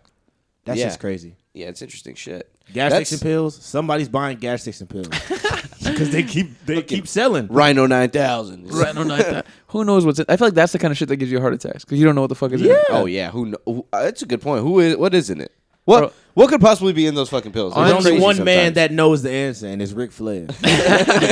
That's Yeah. just crazy. yeah, it's interesting shit. Gas That's- station pills. Somebody's buying gas station pills because they keep selling. Rhino 9000. Right, no, not that. Who knows what's in? I feel like that's the kind of shit that gives you heart attacks because you don't know what the fuck is in it. Oh yeah, that's a good point. What is in it? Bro. What could possibly be in those fucking pills? There's It's only crazy one man sometimes. that knows the answer, and it's Ric Flair.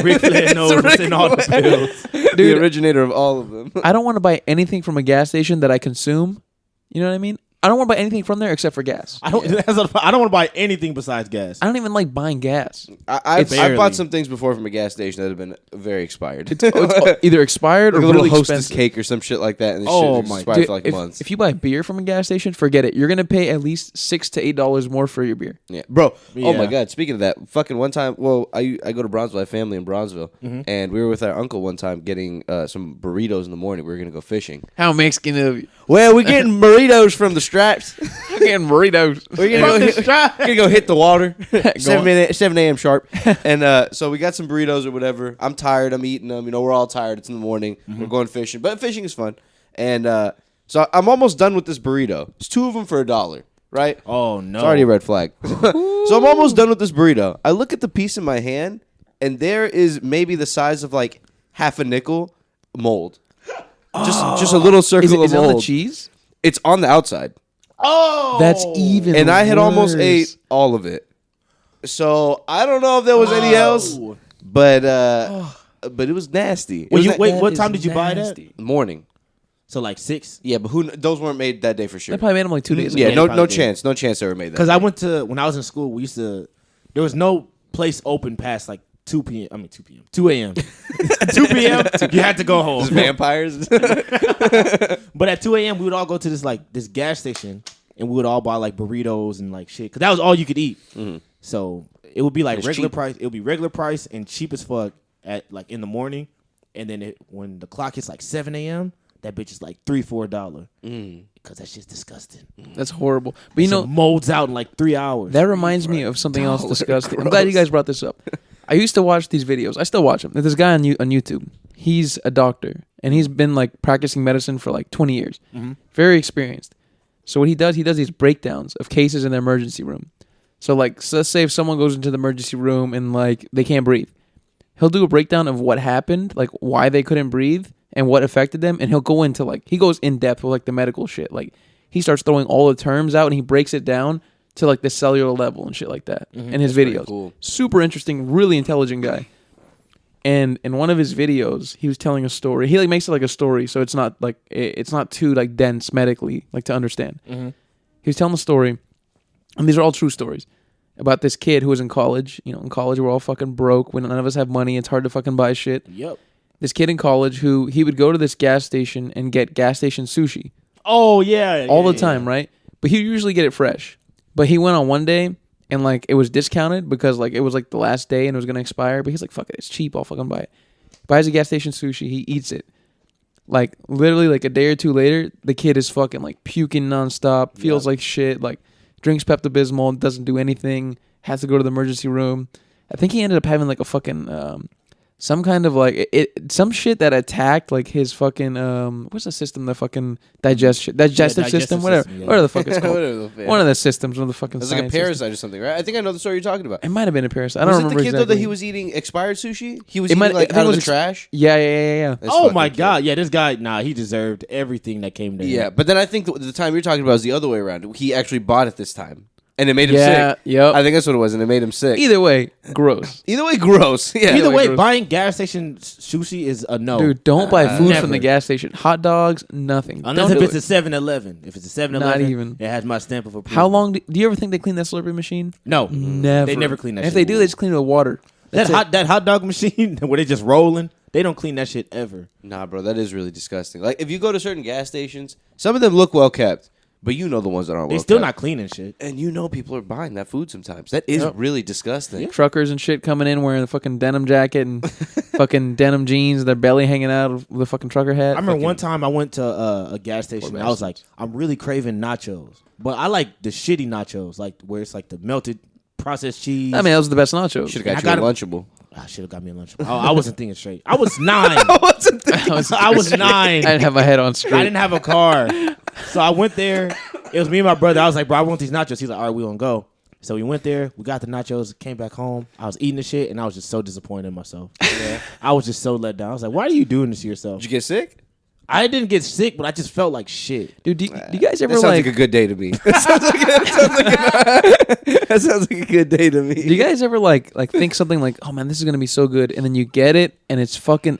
Ric Flair knows what's in all the pills. the originator of all of them. I don't want to buy anything from a gas station that I consume. You know what I mean? I don't want to buy anything from there except for gas. I don't want to buy anything besides gas. I don't even like buying gas. I've Barely. bought some things before from a gas station that have been very expired. It's either expired or Like a little really Hostess expensive. cake or some shit like that. And Oh, shit my- expired Dude, for like if, months. if you buy beer from a gas station, forget it. You're gonna pay at least $6 to $8 more for your beer. Yeah, bro. Oh my Yeah. god. Speaking of that, fucking one time. Well, I go to Bronzeville. I have family in Bronzeville, and we were with our uncle one time getting some burritos in the morning. We were gonna go fishing. How Mexican of you? Well, we're getting burritos from the Stripes. I'm getting burritos. We're gonna go hit the water. 7 a.m. sharp. And so we got some burritos or whatever. I'm tired. I'm eating them. You know, we're all tired. It's in the morning. We're going fishing, but fishing is fun. And so I'm almost done with this burrito. It's 2 of them for $1. Right? Oh no! It's already a red flag. So I'm almost done with this burrito. I look at the piece in my hand, and there is maybe the size of like half a nickel mold. Just a little circle Is of it on mold. the cheese? It's on the outside, Oh, That's even. and I had almost worse. ate all of it. So I don't know if there was any else, but it was nasty. It Well, was wait, That what is time did you buy that? nasty. morning. So like 6. Yeah, but those weren't made that day for sure. They probably made them like 2 days ago. Yeah, they no probably did. chance they were made that. Because I went to when I was in school, there was no place open past like 2 p.m. I mean 2 p.m. 2 a.m. 2 p.m. You had to go home. Just vampires. But at 2 a.m. we would all go to this gas station and we would all buy like burritos and like shit because that was all you could eat. So it would be like It's regular cheap. price. It would be regular price and cheap as fuck at like in the morning, and then when the clock hits like 7 a.m. that bitch is like $3-4 because that shit's disgusting. That's horrible. But you It know, molds out in like 3 hours. that reminds me of something else disgusting. I'm glad you guys brought this up. I used to watch these videos. I still watch them. There's this guy on YouTube. He's a doctor, and he's been like practicing medicine for like 20 years. Very experienced. So what he does these breakdowns of cases in the emergency room. So like, so let's say if someone goes into the emergency room and like they can't breathe, he'll do a breakdown of what happened, like why they couldn't breathe and what affected them, and he'll go into like, he goes in depth with like the medical shit. Like he starts throwing all the terms out and he breaks it down to like the cellular level and shit like that in his pretty videos. cool. Super interesting, really intelligent guy. And in one of his videos, he was telling a story. He like makes it like a story, so it's not like it's not too like dense medically, like to understand. He was telling a story, and these are all true stories about this kid who was in college. You know, in college we're all fucking broke. When none of us have money, it's hard to fucking buy shit. Yep. This kid in college who he would go to this gas station and get gas station sushi Oh yeah. all the time, right? But he usually get it fresh. But he went on one day and like it was discounted because like it was like the last day and it was gonna expire. But he's like, fuck it, it's cheap, I'll fucking buy it. Buys a gas station sushi, he eats it. Like literally like a day or two later, the kid is fucking like puking nonstop, feels like shit, like drinks Pepto-Bismol, doesn't do anything, has to go to the emergency room. I think he ended up having like a fucking some kind of like some shit that attacked like his fucking what's the system, the fucking digestive digestive system, whatever, system, yeah. whatever the fuck it's called. Whatever the fuck. One of the systems, one of the fucking. It's like a science systems. parasite or something, right? I think I know the story you're talking about. It might have been a parasite. I don't Was it remember the kid exactly. though that he was eating expired sushi? He was It eating might- I like think out it of was the ex- trash. Yeah. That's Oh fucking my kid. god, yeah, this guy, nah, he deserved everything that came to him. Yeah, but then I think the time you're talking about is the other way around. He actually bought it this time, and it made him Yeah, sick. yep. I think that's what it was, and it made him sick. Either way, gross. Either way, gross. Yeah. Either way, gross. buying gas station sushi is a no. Dude, don't buy food never. from the gas station. Hot dogs, nothing. Unless Don't if do it's it. a 7-Eleven. If it's a 7-Eleven, Not even. it has my stamp of approval. How long do you ever think they clean that Slurpee machine? No. Never. They never clean that If shit. they do, they just clean it with water. That's it. That hot dog machine where they just rolling, they don't clean that shit ever. Nah, bro, that is really disgusting. Like if you go to certain gas stations, some of them look well kept, But you know the ones that aren't. They well still cut. not cleaning shit. And you know people are buying that food sometimes. That is really disgusting. Truckers and shit coming in wearing the fucking denim jacket and fucking denim jeans, their belly hanging out of the fucking trucker hat. I remember one time I went to a gas station. And I was like, I'm really craving nachos, but I like the shitty nachos, like where it's like the melted processed cheese. I mean, those are the best nachos. Should have got you a Lunchable. I should have got me a lunch. I wasn't thinking straight. I was 9. I was 9. I didn't have my head on straight. I didn't have a car. So I went there. It was me and my brother. I was like, bro, I want these nachos. He's like, all right, we gonna go. So we went there. We got the nachos. Came back home. I was eating the shit, and I was just so disappointed in myself. Yeah. I was just so let down. I was like, why are you doing this to yourself? Did you get sick? I didn't get sick, but I just felt like shit. Dude, do you guys ever That sounds like like a good day to me. That sounds like a good day to me. do you guys ever like think something like, oh man, this is gonna be so good, and then you get it and it's fucking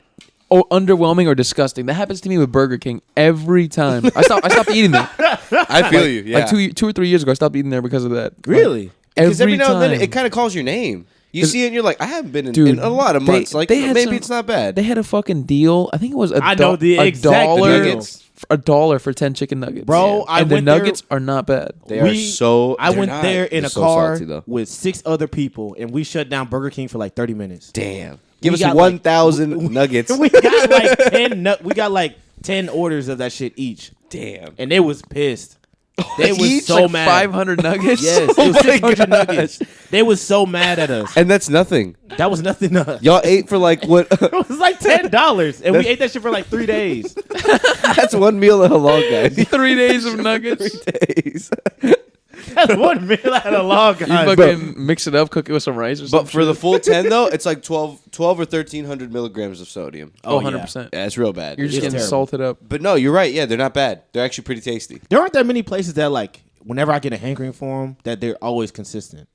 underwhelming or disgusting? That happens to me with Burger King every time. I stopped eating there. I feel you. Yeah. Like 2 or 3 years ago, I stopped eating there because of that. Really? Because every now and then time. it kind of calls your name. You see it and you're like, I haven't been in, Dude, in a lot of months. Like they had maybe some- it's not bad. They had a fucking deal. I think it was I know the exact $1 deal. $1 for 10 chicken nuggets. Bro, I and the went there- nuggets are not bad. They are so. I they're went not. there in They're a so car salty, though. with 6 other people, and we shut down Burger King for like 30 minutes. Damn. Give We us got, like- 1,000 nuggets. We got like 10. We got like 10 orders of that shit each, Damn. and they was pissed. They was Each, so like, mad. 500 nuggets. Yes, it Oh was my 600 gosh. nuggets. They was so mad at us. And that's nothing. That was nothing. Y'all ate for like what? It was like $10, and we ate that shit for like 3 days. That's one meal at a long, guys. 3 days of nuggets. 3 days. That's one meal at a log. You fucking mix it up, cook it with some rice or something. But for the full 10 though, it's like 12 or 1,300 milligrams of sodium. Oh, yeah. 100%. Yeah, it's real bad. You're just It's getting terrible. salted up. But no, you're right. Yeah, they're not bad. They're actually pretty tasty. There aren't that many places that like whenever I get a hankering for them that they're always consistent.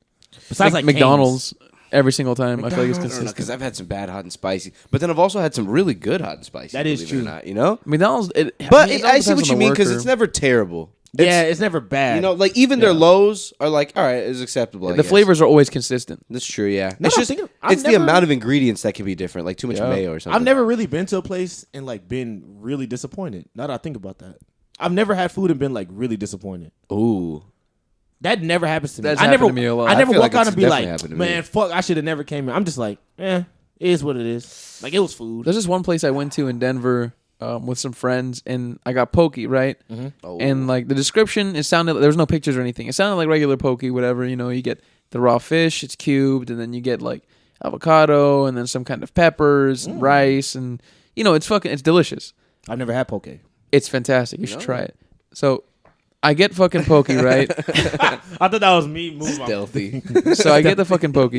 Besides like McDonald's every single time. I feel like it's consistent. Because I've had some bad hot and spicy, but then I've also had some really good hot and spicy. That is believe it or true. not, you know. McDonald's. But it I all see depends what you on the mean because worker. it's never terrible. Yeah, it's never bad. You know, like even their lows are like, all right, it's acceptable. I The guess. flavors are always consistent. That's true. Yeah, No, it's just I've it's the never- amount of ingredients that can be different, like too much Yeah. mayo or something. I've never really been to a place and like been really disappointed. Now that I think about that, I've never had food and been like really disappointed. Ooh, That never happens to me. That's I never, happened to me a lot. I never I feel walk like out it's and be definitely like, happened to me. man, fuck, I should have never came here. I'm just like, it is what it is. Like it was food. There's this one place I went to in Denver with some friends, and I got poke, right? Oh. And like the description, it sounded there was no pictures or anything. It sounded like regular poke, whatever. You know, you get the raw fish, it's cubed, and then you get like avocado, and then some kind of peppers, and rice, and you know, it's delicious. I've never had poke. It's fantastic. You should try it. So I get fucking poke, right? I thought that was me moving my Stealthy. So I get the fucking poke,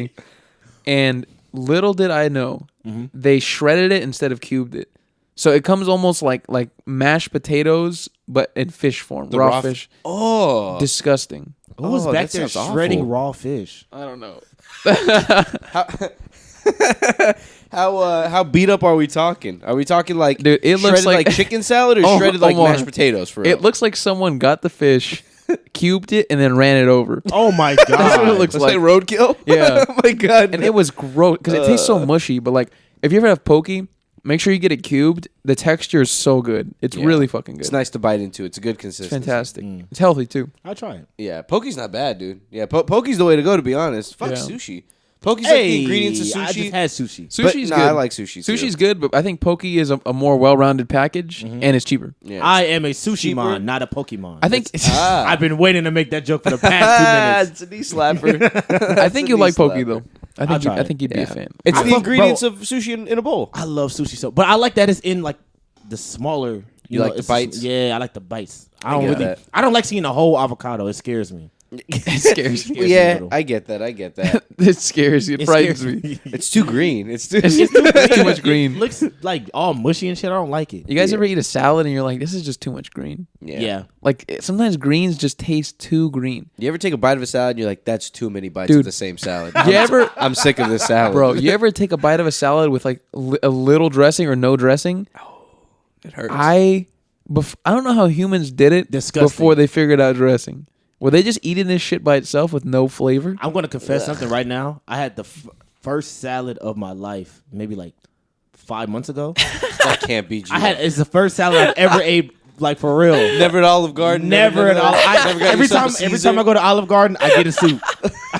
and little did I know, they shredded it instead of cubed it. So it comes almost like mashed potatoes, but in fish form, The raw fish. Oh, Disgusting. Who was Oh, back that there sounds shredding awful. raw fish? I don't know. how beat up are we talking? Are we talking like Dude, it looks shredded like- chicken salad or Oh, shredded like oh, mashed potatoes? For real? It looks like someone got the fish, cubed it, and then ran it over. Oh my god! That's what it looks It's like. like roadkill. Yeah. Oh my god. And it was gross because it tastes so mushy. But like, if you ever have poke, make sure you get it cubed. The texture is so good. It's Yeah. really fucking good. It's nice to bite into. It's a good It's consistency. fantastic. It's healthy too. I'll try it. Yeah, poke's not bad, dude. Yeah, poke's the way to go. To be honest, fuck Yeah. sushi. Poke's like the ingredients of I sushi. just had sushi. Sushi's nah, good. I like sushi too. Sushi's good, but I think poke is a more well-rounded package and it's cheaper. Yeah. I am a sushi Cheaper. man, not a Pokemon. I think I've been waiting to make that joke for the past 2 minutes. It's a knee slapper. I think you'll like poke slapper. though. I'll try I it. think you'd be a fan. It's I the fuck- ingredients bro. of sushi in a bowl. I love sushi so, but I like that it's in like the smaller. You like the it's- bites? Yeah, I like the bites. I don't get really. that. I don't like seeing a whole avocado. It scares me. It scares me. me a Yeah, little. I get that. I get that. It scares you. It It frightens scares me. It's too green. It's too. It's just too much green. It looks like all mushy and shit. I don't like it. You guys ever eat a salad and you're like, this is just too much green? Yeah. Like sometimes greens just taste too green. You ever take a bite of a salad and you're like, that's too many bites Dude. of the same salad. You ever, I'm sick of this salad. bro? You ever take a bite of a salad with like a little dressing or no dressing? it hurts. I don't know how humans did it Disgusting. before they figured out dressing. Were they just eating this shit by itself with no flavor? I'm gonna confess something right now. I had the first salad of my life, maybe like 5 months ago. that can't be. It's the first salad I've ever ate Like for real. Never at Olive Garden. Never at all. Never got Every yourself a time Caesar? I go to Olive Garden, I get a soup.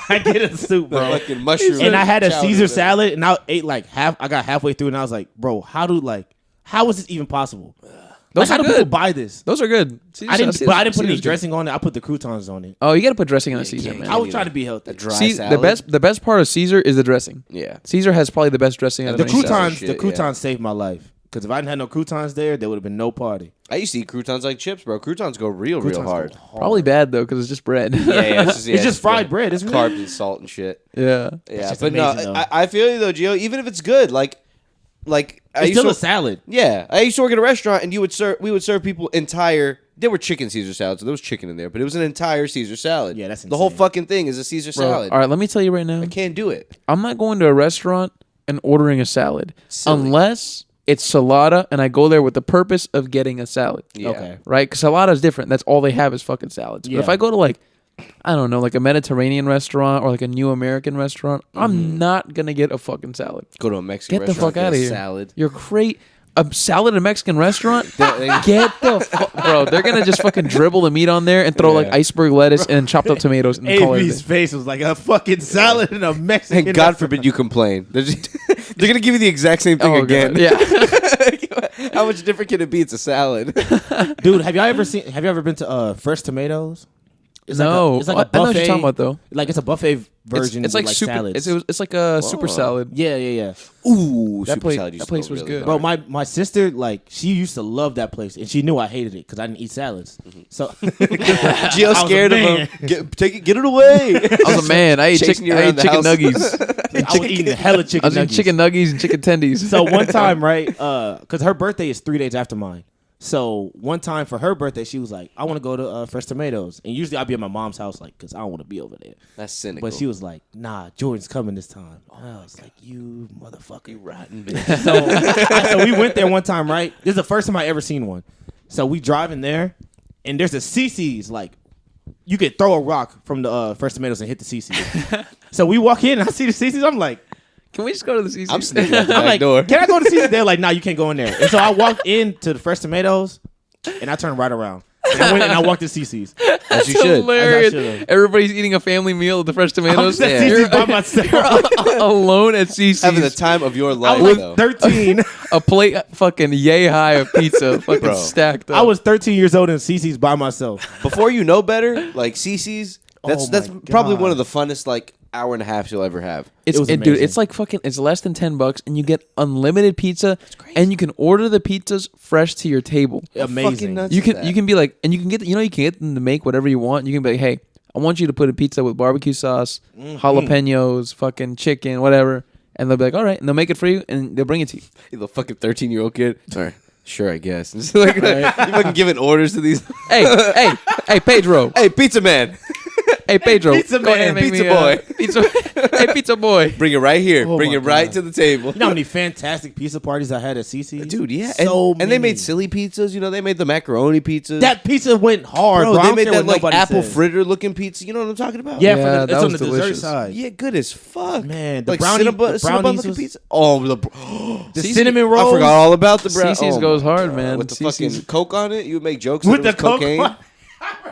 I get a soup, The bro. fucking mushroom. And I had a chowder, Caesar man. salad, and I ate like half. I got halfway through, and I was like, bro, how is this even possible? Those How are do people good. buy this? Those are good. I didn't put any Caesar's good. dressing on it. I put the croutons on it. Oh, you got to put dressing on a Caesar, can't- man. I was trying to be healthy. A dry See, salad. the best part of Caesar is the dressing. Yeah. Caesar has probably the best dressing out of The any salad. croutons, shit, the yeah. croutons saved my life. Because if I didn't have no croutons there would have been no party. I used to eat croutons like chips, bro. Croutons go real Croutons hard. go hard. Probably bad though, because it's just bread. Yeah, it's just fried bread, isn't it? Carbs and salt and shit. yeah. Yeah, just but amazing, no, though. I feel you though, Gio. Even if it's good, like I It's used still to, a salad. yeah, I used to work at a restaurant, and we would serve people entire. There were chicken Caesar salads, so there was chicken in there, but it was an entire Caesar salad. Yeah, that's the whole insane. fucking thing is a Caesar Bro, salad. all right, let me tell you right now. I can't do it. I'm not going to a restaurant and ordering a salad Silly. unless it's salada and I go there with the purpose of getting a salad. Yeah. Okay. Right? Because salada is different. That's all they have is fucking salads. Yeah. But if I go to like, I don't know, like a Mediterranean restaurant or like a new American restaurant, I'm not going to get a fucking salad. Go to a Mexican Get the restaurant, fuck out get of a here. Salad. You're crazy. A salad at a Mexican restaurant? They- Get the fuck, bro. They're gonna just fucking dribble the meat on there and throw like Yeah. iceberg lettuce and chopped up tomatoes and call it. AB's face was like a fucking salad in a Mexican. And God forbid you complain. They're gonna give you the exact same thing Oh, again. God. Yeah. How much different can it be? It's a salad. Dude, have you ever been to Fresh Tomatoes? It's No. it's like a I know buffet. what you're talking about though. Like it's a buffet version. It's with like super. salads. It's like a super salad. Yeah. Ooh, That super place- salad. used that to place go was really good. Bro, hard. my sister, like, she used to love that place, and she knew I hated it because I didn't eat salads. So Gio I was a scared of man. him. Get it away. I was a man. I ate Chasing chicken. you I around ate the chicken house. nuggies. I was eating the hella I chicken was eating nuggets. chicken nuggies and chicken tendies. So one time, right, because her birthday is 3 days after mine. So one time for her birthday, she was like, I want to go to Fresh Tomatoes. And usually I'd be at my mom's house, like, because I don't want to be over there. That's cynical. But she was like, nah, Jordan's coming this time. And I was like, you motherfucker. you rotten bitch. So we went there one time, right? This is the first time I ever seen one. So we driving there, and there's a CC's, like, you could throw a rock from the Fresh Tomatoes and hit the CC's. So we walk in, and I see the CC's. I'm like, Can we just go to the CC? I'm sneaking out the I'm back like, door. can I go to CC's? They're like, nah, you can't go in there. And so I walked into the Fresh Tomatoes, and I turned right around. And I went and I walked to CC's. As you That's should. hilarious. As I should've. Everybody's eating a family meal at the Fresh I Tomatoes. was at CC's by myself. You're alone at CC's. Having the time of your I life, was though. 13. a plate fucking yay high of pizza, fucking Bro. stacked up. I was 13 years old in CC's by myself. Before you know better, like CC's, that's Oh my probably God. one of the funnest like hour and a half you'll ever have. It's It was dude, amazing. it's like fucking. It's less than $10, and you get unlimited pizza, and you can order the pizzas fresh to your table. Fucking Amazing. nuts You is can that? you can be like, and you can get you can get them to make whatever you want. You can be like, hey, I want you to put a pizza with barbecue sauce, jalapenos, fucking chicken, whatever, and they'll be like, all right, and they'll make it for you, and they'll bring it to you. You little fucking 13-year-old kid. All right, sure, I guess. It's like, you fucking giving orders to these. Hey, Pedro. Hey, pizza man, Hey, Pedro. Pizza go ahead and man, make pizza me, boy. Hey, pizza boy. bring it right here. Oh Bring my it right God. to the table. You know how many fantastic pizza parties I had at CC's? Dude, yeah. So and they many. made silly pizzas. You know, they made the macaroni pizzas. That pizza went hard, bro. Bro, I they don't made care that what like nobody apple says. fritter looking pizza. You know what I'm talking about? Yeah, Yeah, it's that on was the delicious. dessert side. Yeah, good as fuck. Man, the like brownie- Cinnabon, the brownies looking was- pizza. Oh, the The CC cinnamon rolls. I forgot all about the brown. CC's oh goes my hard, God. man. With the CC's fucking Coke on it, you would make jokes with that the it was cocaine. coke.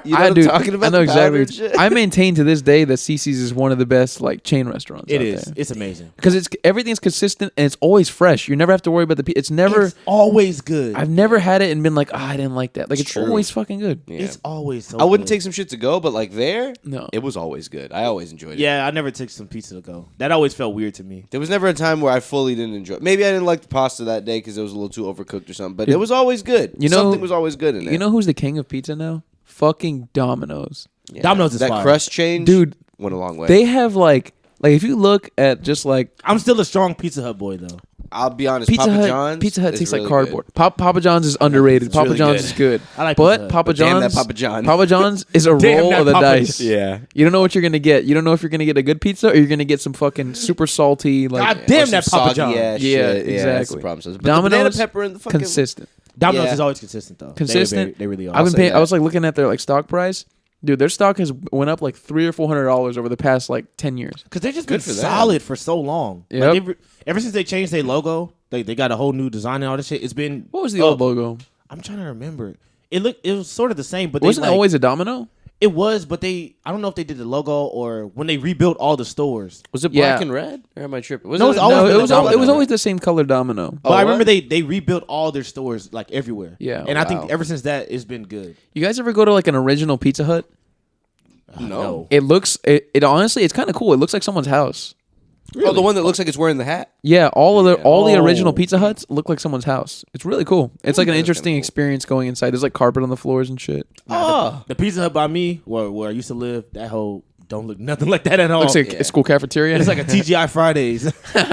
You know what I'm talking about? I know The powder exactly. and shit? I maintain to this day that CC's is one of the best like chain restaurants. It out is. there. It's amazing. Because it's everything's consistent and it's always fresh. You never have to worry about the. It's never. It's always good. I've never had it and been like, I didn't like that. Like it's true. always fucking good. Yeah. It's always so I wouldn't good. take some shit to go, but like there, No. it was always good. I always enjoyed it. Yeah, I never took some pizza to go. That always felt weird to me. There was never a time where I fully didn't enjoy it. Maybe I didn't like the pasta that day because it was a little too overcooked or something, but it was always good. You know- Something was always good in there. You know who's the king of pizza now? Fucking Domino's. Yeah. Domino's is that fire. crust change, Dude, went a long way. They have like if you look at just like I'm still a strong Pizza Hut boy though. I'll be honest, Pizza Papa Hut, John's Pizza Hut is tastes really like cardboard. Papa John's is underrated. It's Papa really John's good. is good. I like Pizza But Hut. Papa Damn John's, that Papa John. Papa John's is a Damn roll that of the Papa dice. John. Yeah. You don't know what you're gonna get. You don't know if you're gonna get a good pizza or you're gonna get some fucking super salty like God damn Or that some Papa soggy John. ass Yeah, shit. exactly. That's the problem. But Domino's, the banana pepper and the fucking consistent. Domino's Yeah. is always consistent though. Consistent. They really are. I've been say paying. I that. was like looking at their like stock price. Dude, their stock has went up like $300 or $400 over the past like 10 years. Because they've just Good been for them. solid for so long. Yep. Like, ever since they changed their logo, they got a whole new design and all this shit. It's been What was the old logo? I'm trying to remember. It was sort of the same, but Wasn't it always a Domino? It was, but I don't know if they did the logo or when they rebuilt all the stores. Was it black and red? Or am I tripping? No, it's always No, been it a was Domino. always the same color Domino. But I remember they rebuilt all their stores like everywhere. Yeah, and I think ever since that, it's been good. You guys ever go to like an original Pizza Hut? No. It looks. It honestly, it's kind of cool. It looks like someone's house. Really? Oh, the one that looks like it's wearing the hat. Yeah, all the original Oh. Pizza Huts look like someone's house. It's really cool. It's like an interesting experience going inside. There's like carpet on the floors and shit. The Pizza Hut by me, where I used to live, that whole don't look nothing like that at all. Looks like a school cafeteria. It's like a TGI Fridays.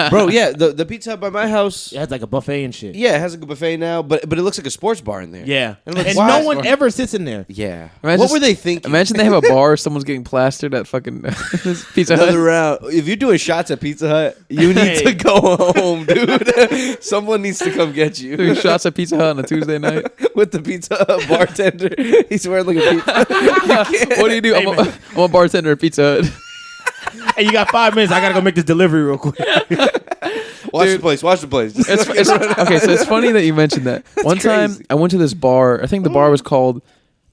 Bro, yeah, the Pizza Hut by my house. It has like a buffet and shit. Yeah, it has like a buffet now, but it looks like a sports bar in there. Yeah, And and, I'm like, no why? one ever sits in there. Yeah. Imagine What were they thinking? Imagine they have a bar. Someone's getting plastered at fucking Pizza Hut. Another round. If you're doing shots at Pizza Hut, you need to go home, dude. Someone needs to come get you. Doing shots at Pizza Hut on a Tuesday night. With the Pizza Hut bartender. He's wearing like a pizza. What do you do? Hey, I'm a bartender at Pizza Hut. Hey, you got 5 minutes. I gotta go make this delivery real quick. Watch the place. Watch the place. Okay, so it's funny that you mentioned that. One time crazy. I went to this bar. I think the bar was called.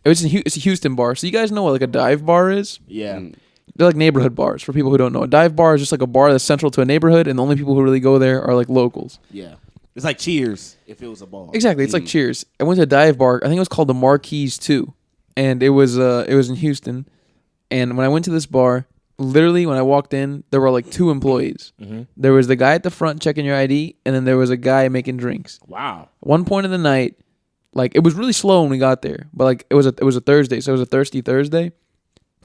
It's a Houston bar. So you guys know what like a dive bar is? Yeah. They're like neighborhood bars for people who don't know. A dive bar is just like a bar that's central to a neighborhood, and the only people who really go there are like locals. Yeah. It's like Cheers if it was a bar. Exactly, it's like Cheers. I went to a dive bar. I think it was called the Marquise 2, and it was in Houston. And when I went to this bar, literally when I walked in, there were like 2 employees. Mm-hmm. There was the guy at the front checking your ID, and then there was a guy making drinks. Wow. One point in the night, like it was really slow when we got there, but like it was a Thursday, so it was a thirsty Thursday.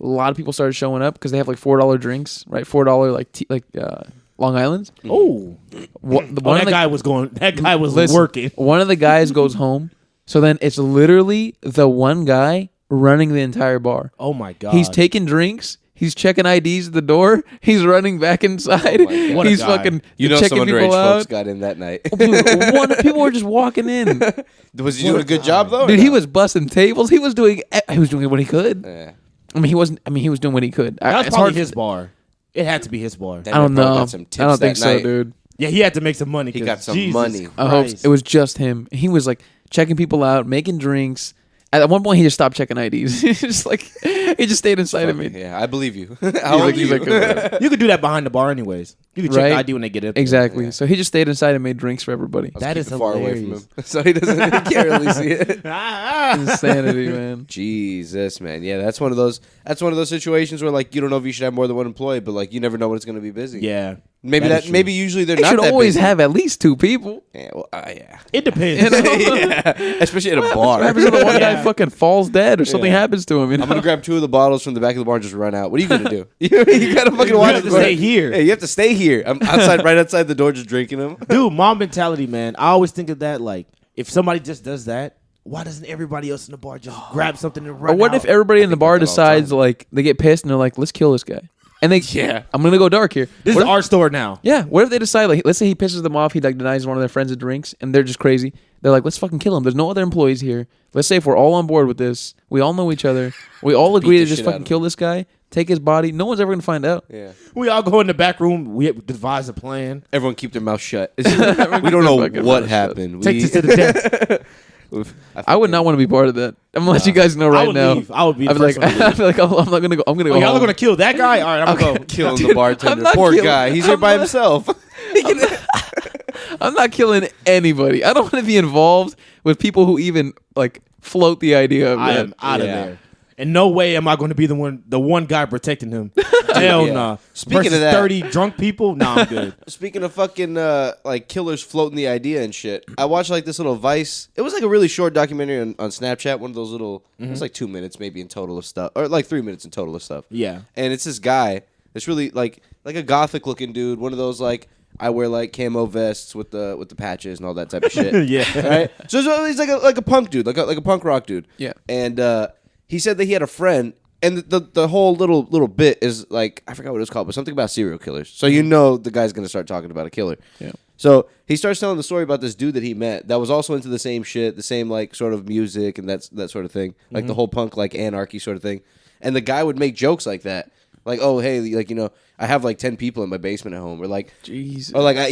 A lot of people started showing up because they have like $4 drinks, right? $4 Long Island's. Oh. That guy was Listen, working. One of the guys goes home, so then it's literally the one guy running the entire bar. Oh my god. He's taking drinks. He's checking IDs at the door. He's running back inside. Oh my God. What a He's guy. fucking You know checking some people underage out. folks got in that night. Dude, people were just walking in. Was he doing a good job though? Dude, he was busting tables. He was doing what he could. Yeah. I mean, he wasn't. I mean, he was doing what he could. That was It's probably hard. his bar. It had to be his bar. I don't Probably know. got some tips I don't think that so, night. dude. Yeah, he had to make some money. He 'cause got some Jesus money. I hope Christ. it was just him. He was like checking people out, making drinks. At one point, he just stopped checking IDs. He just stayed inside of me. Yeah, I believe you. How old are He's you? like, You could do that behind the bar anyways. You could check Right? the ID when they get in. Exactly. So he just stayed inside and made drinks for everybody. That is Keep it far away from hilarious. him, so he doesn't. He can't really see it. Insanity, man. Jesus, man. Yeah, that's one of those. That's one of those situations where like you don't know if you should have more than one employee, but like you never know when it's going to be busy. Yeah. Maybe That is true. maybe usually they're They not should that always busy. have at least 2 people. Yeah, well, yeah. It depends. Yeah, especially at a bar. What happens if the one guy Yeah. fucking falls dead or something Yeah. happens to him? You know? I'm gonna grab 2 of the bottles from the back of the bar and just run out. What are you gonna do? you gotta fucking You watch have the to bar. stay here. Yeah, you have to stay here. I'm outside, right outside the door, just drinking them. Dude, mom mentality, man. I always think of that. Like, if somebody just does that, why doesn't everybody else in the bar just grab something and run Or what out? if everybody in the bar about that all the decides like they get pissed and they're like, let's kill this guy, and they I'm gonna go dark here. This What is if- our store now. Yeah, what if they decide like, let's say he pisses them off, he like denies one of their friends a drinks, and they're just crazy. They're like, let's fucking kill him. There's no other employees here. Let's say if we're all on board with this, we all know each other, we all agree the to just shit out fucking of kill this guy, take his body. No one's ever gonna find out. Yeah. We all go in the back room. We devise a plan. Everyone keep their mouth shut. we don't know fucking what mouth shut. happened. Take this to the death. I would not want to be part of that. I'm gonna let you guys know right would now. leave. I would be the I'd be like, first one to leave. I'd be like, I'm not gonna go. I'm gonna go. Oh, y'all are home. gonna kill that guy? All right, I'm gonna go. killing the bartender. I'm not Poor killing- guy. He's here I'm by not- himself. I'm not killing anybody. I don't want to be involved with people who even like float the idea of I that. am out of Yeah. there. In no way am I going to be the one guy protecting him. Hell Yeah. nah. Speaking Versus of that- 30 drunk people, nah, I'm good. Speaking of fucking like killers floating the idea and shit, I watched like this little Vice. It was like a really short documentary on Snapchat. One of those little. It's like 2 minutes maybe in total of stuff, or like 3 minutes in total of stuff. Yeah. And it's this guy. It's really like a gothic looking dude. One of those like I wear like camo vests with the patches and all that type of shit. Yeah. Right. So he's like a punk dude, like a punk rock dude. Yeah. And he said that he had a friend. And the whole little bit is like, I forgot what it was called, but something about serial killers. So you know the guy's going to start talking about a killer. Yeah. So he starts telling the story about this dude that he met that was also into the same shit, the same like sort of music and that sort of thing, like the whole punk like anarchy sort of thing. And the guy would make jokes like that. Like, oh, hey, like, you know, I have like 10 people in my basement at home, or like, Jesus. or like, I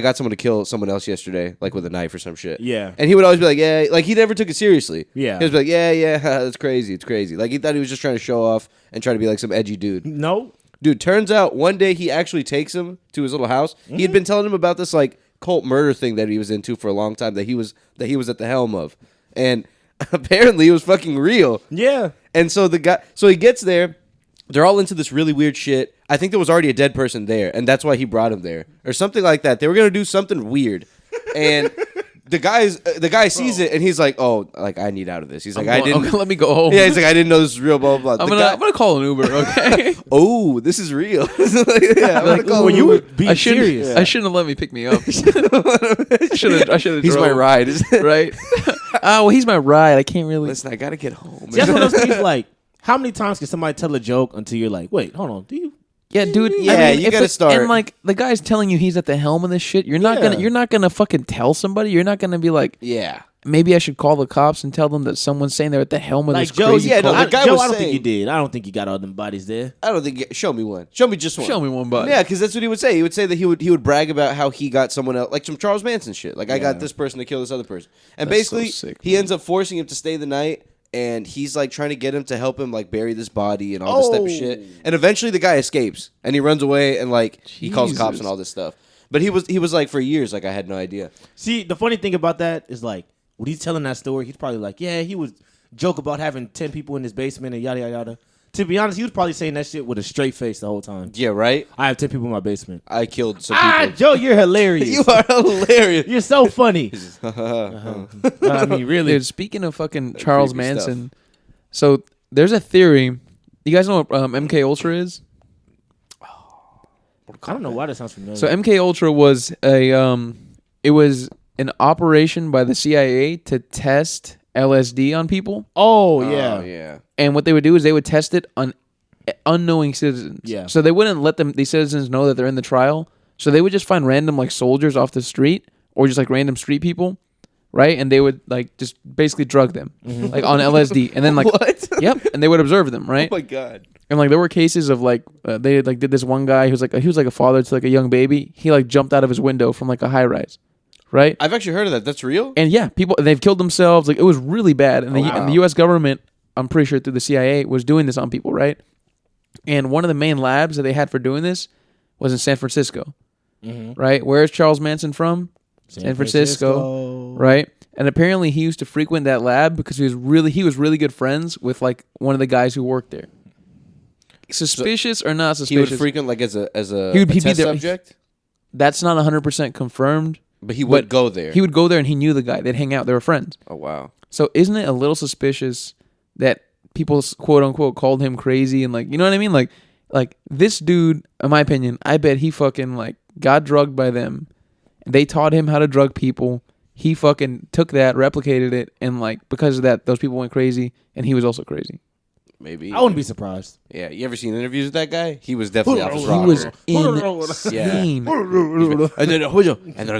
got someone to kill someone else yesterday, like with a knife or some shit. Yeah. And he would always be like, yeah, like he never took it seriously. Yeah. He was like, yeah, that's crazy, it's crazy. Like he thought he was just trying to show off and try to be like some edgy dude. No. Dude, turns out one day he actually takes him to his little house. He had been telling him about this like cult murder thing that he was into for a long time, that he was at the helm of, and apparently it was fucking real. Yeah. And so he gets there. They're all into this really weird shit. I think there was already a dead person there, and that's why he brought him there, or something like that. They were gonna do something weird, and the guy sees it, and he's like, "Oh, like I need out of this." He's like, "I didn't." Okay, let me go home. Yeah, he's like, "I didn't know this was real." Blah blah blah. I'm gonna call an Uber. Okay. Oh, this is real. Yeah, I'm gonna call Well, an you Uber. were being serious. I shouldn't have let me pick me up. I should have. He's my ride. Right. Well, he's my ride. I can't really. Listen, I gotta get home. See, that's one of those things. Like, how many times can somebody tell a joke until you're like, wait, hold on, do you? Yeah, dude. Yeah, you if gotta start. And like the guy's telling you he's at the helm of this shit. You're not gonna fucking tell somebody. You're not gonna be like, Yeah. maybe I should call the cops and tell them that someone's saying they're at the helm of Like this Joe, crazy yeah, no, cult. the guy Joe, was I don't saying- think you did. I don't think you got all them bodies there. I don't think. Show me one. Show me just one. Show me one body. Yeah, because that's what he would say. He would say that he would brag about how he got someone else, like some Charles Manson shit. Like I got this person to kill this other person, and That's so basically sick, he man. ends up forcing him to stay the night, and he's like trying to get him to help him like bury this body and all this type of shit. And eventually the guy escapes and he runs away and like he calls the cops Jesus. and all this stuff. But he was like for years like I had no idea. See, the funny thing about that is like when he's telling that story, he's probably like, yeah, he would joke about having 10 people in his basement and yada yada yada. To be honest, he was probably saying that shit with a straight face the whole time. Yeah, right. I have 10 people in my basement. I killed some people. Joe, you're hilarious. You are hilarious. You're so funny. I mean, really. Dude, speaking of fucking Charles creepy Manson, so there's a theory. You guys know what MK Ultra is? I don't know why that sounds familiar. So MK Ultra was it was an operation by the CIA to test LSD on people, oh, yeah. Oh, yeah. and what they would do is they would test it on unknowing citizens. Yeah. So they wouldn't let these citizens know that they're in the trial. So they would just find random like soldiers off the street or just like random street people, right? And they would like just basically drug them like on LSD, and then like What? yep, and they would observe them, right? Oh my god. And like there were cases of like they like did this one guy who's like he was like a father to like a young baby. He like jumped out of his window from like a high rise, right? I've actually heard of that. That's real? And yeah, people they've killed themselves. Like it was really bad. And and the U.S. government, I'm pretty sure through the CIA, was doing this on people, right? And one of the main labs that they had for doing this was in San Francisco, right? Where's Charles Manson from? San Francisco, right? And apparently he used to frequent that lab because he was really good friends with like one of the guys who worked there. Suspicious or not He suspicious? would frequent like as a He'd be test there- subject? That's not 100% confirmed. But he would go there. He would go there and he knew the guy. They'd hang out. They were friends. Oh wow. So isn't it a little suspicious that people quote unquote called him crazy and like, you know what I mean? Like this dude, in my opinion, I bet he fucking like got drugged by them. They taught him how to drug people. He fucking took that, replicated it, and like because of that, those people went crazy, and he was also crazy. Maybe. I wouldn't be surprised. Yeah, you ever seen interviews with that guy? He was definitely off his He rocker. was Yeah. insane. And then they're like, what you? And they're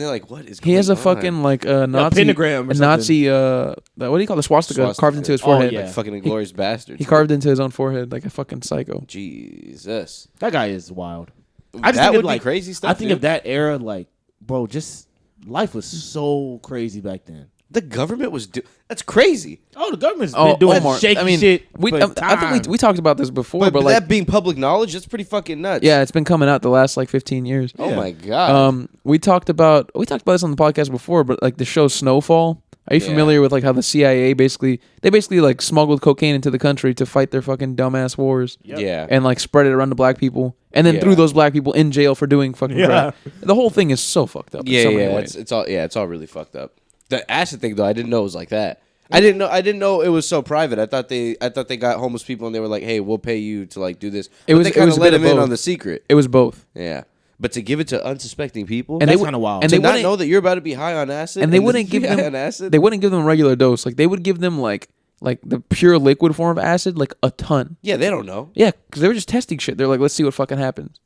like, what is going on? He has a fucking like Nazi pentagram or a Nazi what do you call it? Swastika carved into his forehead. yeah. Like fucking Inglorious Bastards. He carved into his own forehead like a fucking psycho. Jesus. That guy is wild. That would be like crazy stuff. I think dude. of that era, like, bro, just life was so crazy back then. The government was that's crazy. Oh, the government's been doing Omar, shaky I mean, shit. We, for I think we talked about this before, but like, that being public knowledge, that's pretty fucking nuts. yeah, it's been coming out the last like 15 years. Oh my god. We talked about this on the podcast before, but like the show Snowfall. Are you familiar with like how the CIA basically like smuggled cocaine into the country to fight their fucking dumbass wars? Yeah. And like spread it around to black people, and then Yeah. threw those black people in jail for doing fucking crap. The whole thing is so fucked up. Yeah, in so many yeah. ways. It's all really fucked up. The acid thing though, I didn't know it was like that. I didn't know it was so private. I thought they got homeless people and they were like, "Hey, we'll pay you to like do this." But they kind of let him in on the secret. It was both. Yeah. But to give it to unsuspecting people, And That's they kind of wild. and to they not wouldn't- know that you're about to be high on acid, and they wouldn't give high them on acid. They wouldn't give them a regular dose. Like they would give them like the pure liquid form of acid, like a ton. Yeah, they don't know. Yeah, because they were just testing shit. They're like, let's see what fucking happens.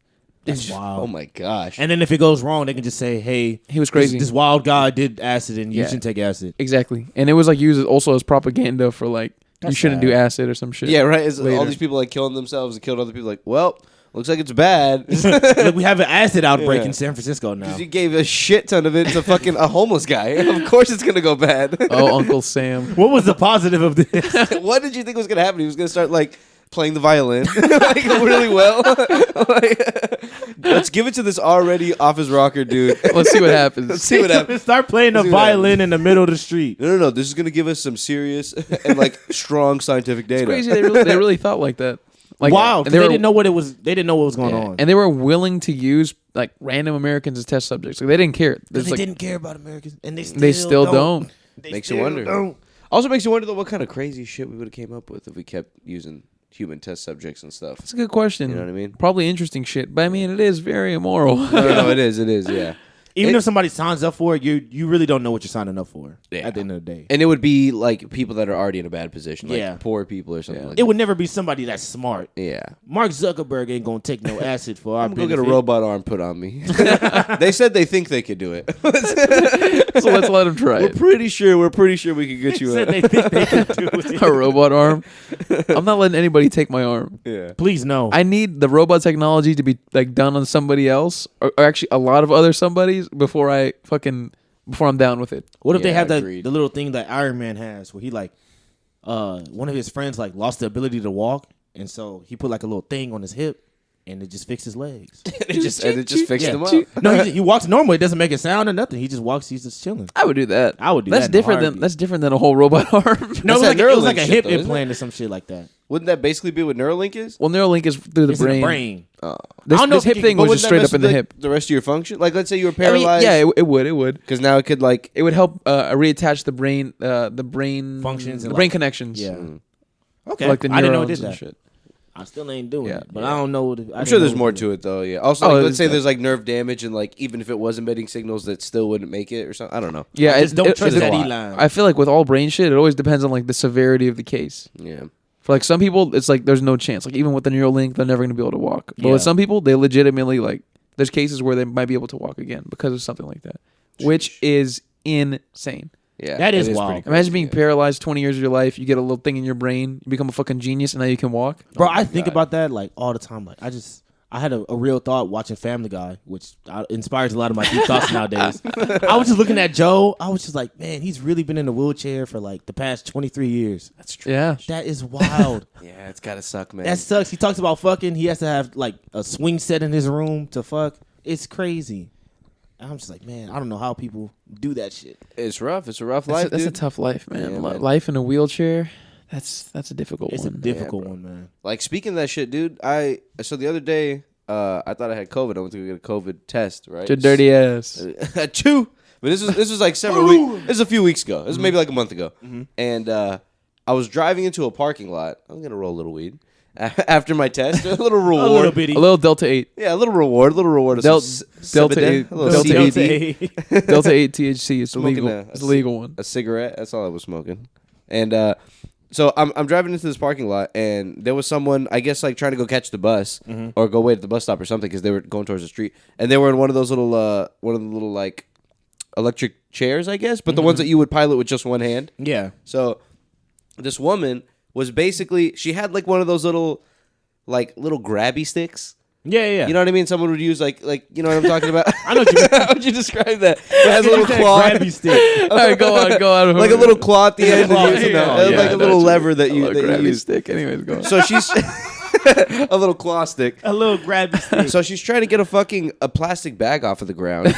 That's wild. Oh my gosh. And then if it goes wrong, they can just say, "Hey, He was crazy." This wild guy did acid, and you Yeah. shouldn't take acid." Exactly. And it was like used also as propaganda for like you shouldn't do acid or some shit. Yeah, right. All later. these people like killing themselves and killing other people. Like, well, looks like it's bad. Look, we have an acid outbreak Yeah. in San Francisco now. Because you gave a shit ton of it to fucking a homeless guy. Of course it's gonna go bad. Oh, Uncle Sam. What was the positive of this? What did you think was gonna happen? He was gonna start like playing the violin like really well. Like, let's give it to this already off his rocker dude. Let's see what happens. Let's see what happens. Start playing the Let's see what violin in the middle of the street. No. This is gonna give us some serious and like strong scientific data. It's crazy. They really thought like that. Like, Wow, and 'cause they didn't know what it was. They didn't know what was going on. and they were willing to use like random Americans as test subjects. Like they didn't care. They It's like, didn't care about Americans, and they still don't. Makes you wonder. Also makes you wonder though what kind of crazy shit we would have came up with if we kept using human test subjects and stuff. That's a good question. You know what I mean? Probably interesting shit, but I mean, it is very immoral. No, it is, yeah. Even if somebody signs up for it, you really don't know what you're signing up for. Yeah. At the end of the day, And it would be like people that are already in a bad position, like Yeah. poor people or something like it that. would never be somebody that's smart. Yeah. Mark Zuckerberg ain't gonna take no acid for our I'm gonna go benefit. get a robot arm put on me. They said they think they could do it. So let's let him try We're it. pretty sure we could get you Said a they think they can do it. A robot arm. I'm not letting anybody take my arm. yeah. Please no. I need the robot technology to be like done on somebody else, or actually a lot of other somebodies before I'm down with it. What if they Yeah, have the agreed. little thing that Iron Man has, where he like, one of his friends like lost the ability to walk, and so he put like a little thing on his hip, and it just fixed his legs. it just fixed Yeah. them up. No, he walks normal. It doesn't make a sound or nothing. He just walks. He's just chilling. I would do that. I would do that's that in a different than heartbeat. that's different than a whole robot arm. No, That's it was like that it was like Neuralink a shit, hip though, isn't implant or some shit like that. Wouldn't that basically be what Neuralink is? Well, Neuralink is through the It's in brain. the brain. Oh. This, I don't know this if hip you thing can- was But just wouldn't straight that up in the mess hip. with the rest of your function? Like, let's say you were I mean, paralyzed. yeah, it would. It would. Because now it could like. It would help reattach the brain Functions the and brain like- connections. Yeah. Mm. Okay. Like the I didn't know it neurons did and that. shit. I still ain't doing Yeah. it, but I don't know. I'm sure there's more to it though. Yeah. Also, Oh, like, it let's is say that. there's like nerve damage and like even if it was emitting signals, that still wouldn't make it or something. I don't know. Yeah, Just don't trust it's a that lot. E-line. I feel like with all brain shit, it always depends on like the severity of the case. Yeah. For like some people, it's like there's no chance. Like even with the Neuralink, they're never gonna be able to walk. But Yeah. with some people, they legitimately like there's cases where they might be able to walk again because of something like that, which is insane. Yeah. That is it wild. pretty crazy, Imagine being yeah. paralyzed 20 years of your life. You get a little thing in your brain. You become a fucking genius, and now you can walk. Bro, Oh my I think God. about that like all the time. Like I had a real thought watching Family Guy, which inspires a lot of my deep thoughts nowadays. I was just looking at Joe. I was just like, man, he's really been in a wheelchair for like the past 23 years. That's true. Yeah. That is wild. Yeah, it's gotta suck, man. That sucks. He talks about fucking. He has to have like a swing set in his room to fuck. It's crazy. I'm just like, man, I don't know how people do that shit. It's rough. It's a rough life. That's a dude. tough life, man. Yeah, man. Life in a wheelchair. That's a difficult It's a one. difficult bro. one, man. Like speaking of that shit, dude. So the other day, I thought I had COVID. I went to go get a COVID test. Right. Your dirty ass. Two. But this was like several weeks. This is a few weeks ago. This was maybe like a month ago. And I was driving into a parking lot. I'm gonna roll a little weed after my test. A little reward. A little bitty. A little Delta 8. Yeah, a little reward. A little reward. of Delta some Delta Sebedin, 8. a little Delta CBD. 8. Delta 8 THC. It's Smoking legal. It's a legal one. A cigarette. That's all I was smoking. And so I'm driving into this parking lot, and there was someone, I guess, like trying to go catch the bus or go wait at the bus stop or something because they were going towards the street, and they were in one of those little like electric chairs, I guess, but the ones that you would pilot with just one hand. Yeah. So this woman was basically, she had like one of those little grabby sticks. Yeah. You know what I mean? Someone would use like you know what I'm talking about. I know what you mean. How would you describe that? It has a little That claw, grabby stick. All right, go on. like a little claw at the end, claw, and use, yeah. like a little lever that you grab use. stick. Anyways, go on. So she's a little claw stick. A little grabby stick. So she's trying to get a plastic bag off of the ground,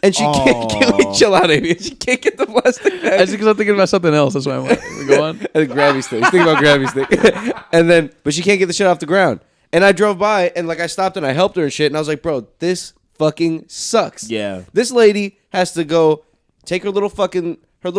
and she can't. Aw. Chill out, Amy. She can't get the plastic I bag. just because I'm thinking about something else. That's why I'm like, go on. And the grabby stick. She's thinking about grabby stick, and then but she can't get the shit off the ground. And I drove by and like I stopped and I helped her and shit, and I was like, bro, this fucking sucks. Yeah. This lady has to go take her little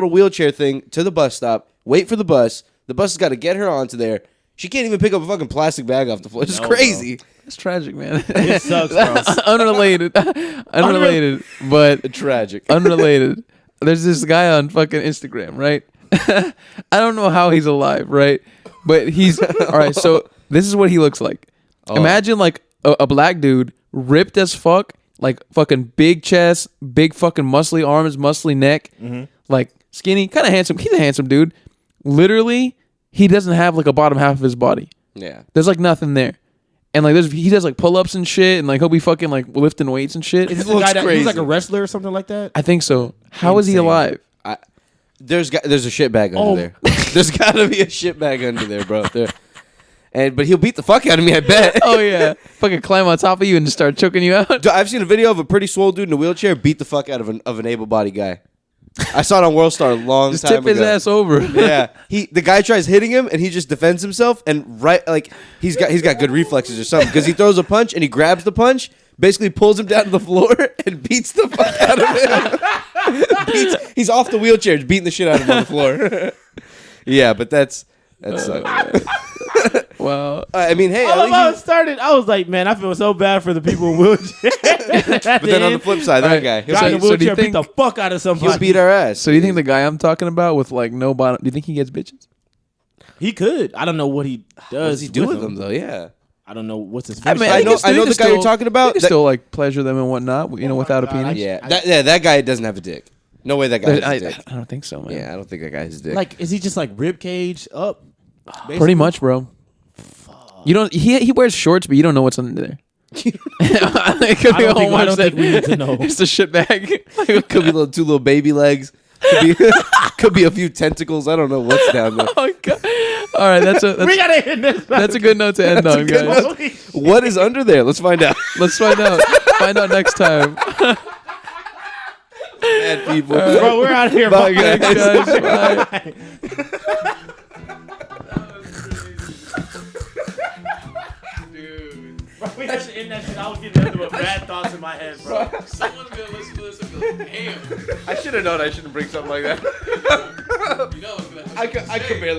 wheelchair thing to the bus stop, wait for the bus. The bus has got to get her onto there. She can't even pick up a fucking plastic bag off the floor. It's No, crazy. It's tragic, man. It sucks, bro. Unrelated, but Tragic. unrelated. There's this guy on fucking Instagram, right? I don't know how he's alive, right? But he's all right. So this is what he looks like. Imagine like a black dude, ripped as fuck, like fucking big chest, big fucking muscly arms, muscly neck, like skinny, kind of handsome. He's a handsome dude. Literally he doesn't have like a bottom half of his body. Yeah. There's like nothing there. And like he does like pull-ups and shit, and like he'll be fucking like lifting weights and shit. Is this It the looks guy that he's crazy. like a wrestler or something like that? I think so. How is he Insane. alive? There's a shit bag under there. There's got to be a shit bag under there, bro. But he'll beat the fuck out of me, I bet. Oh yeah, fucking climb on top of you and just start choking you out. Dude, I've seen a video of a pretty swole dude in a wheelchair beat the fuck out of an able-bodied guy. I saw it on World Star a long Just time tip his ago. ass over. Yeah, the guy tries hitting him and he just defends himself and he's got good reflexes or something because he throws a punch and he grabs the punch, basically pulls him down to the floor and beats the fuck out of him. He's off the wheelchair, just beating the shit out of him on the floor. Yeah, but that sucks. Wow. I mean, hey, All at about it least started, I was like, man, I feel so bad for the people in wheelchairs. but then on the flip side, that guy, guy in the So do you wheelchair beat the think- fuck out of he'll somebody. beat our ass. So do you think the guy I'm talking about with like no bottom? Do you think he gets bitches? He could. I don't know what he does. What does he do with them them though? Yeah. I don't know what's his. I mean, I know he can the guy you're talking about. He can still like pleasure them and whatnot, without a God, penis. Yeah, that guy doesn't have a dick. No way that guy has a I dick. don't think so, man. Yeah, I don't think that guy has a dick. Like, is he just like rib cage up? Basically? Pretty much, bro. You don't. He wears shorts, but you don't know what's under there. It could be a whole I bunch don't think we need to know. It's a shit bag. Could be two little baby legs. Could be a few tentacles. I don't know what's down there. Oh my god! All right, We gotta end this. that's a good note to end on, good guys. note. What is under there? Let's find out. Let's find out. Find out next time. Bad people. Bro, we're out here. Bye, Bye, guys. Guys, bye. We have to end that shit. I was getting nothing but bad thoughts in my head, bro. Someone's gonna listen to this and be like, "Damn." I should have known I shouldn't bring something like that. You know what's gonna happen. I could barely.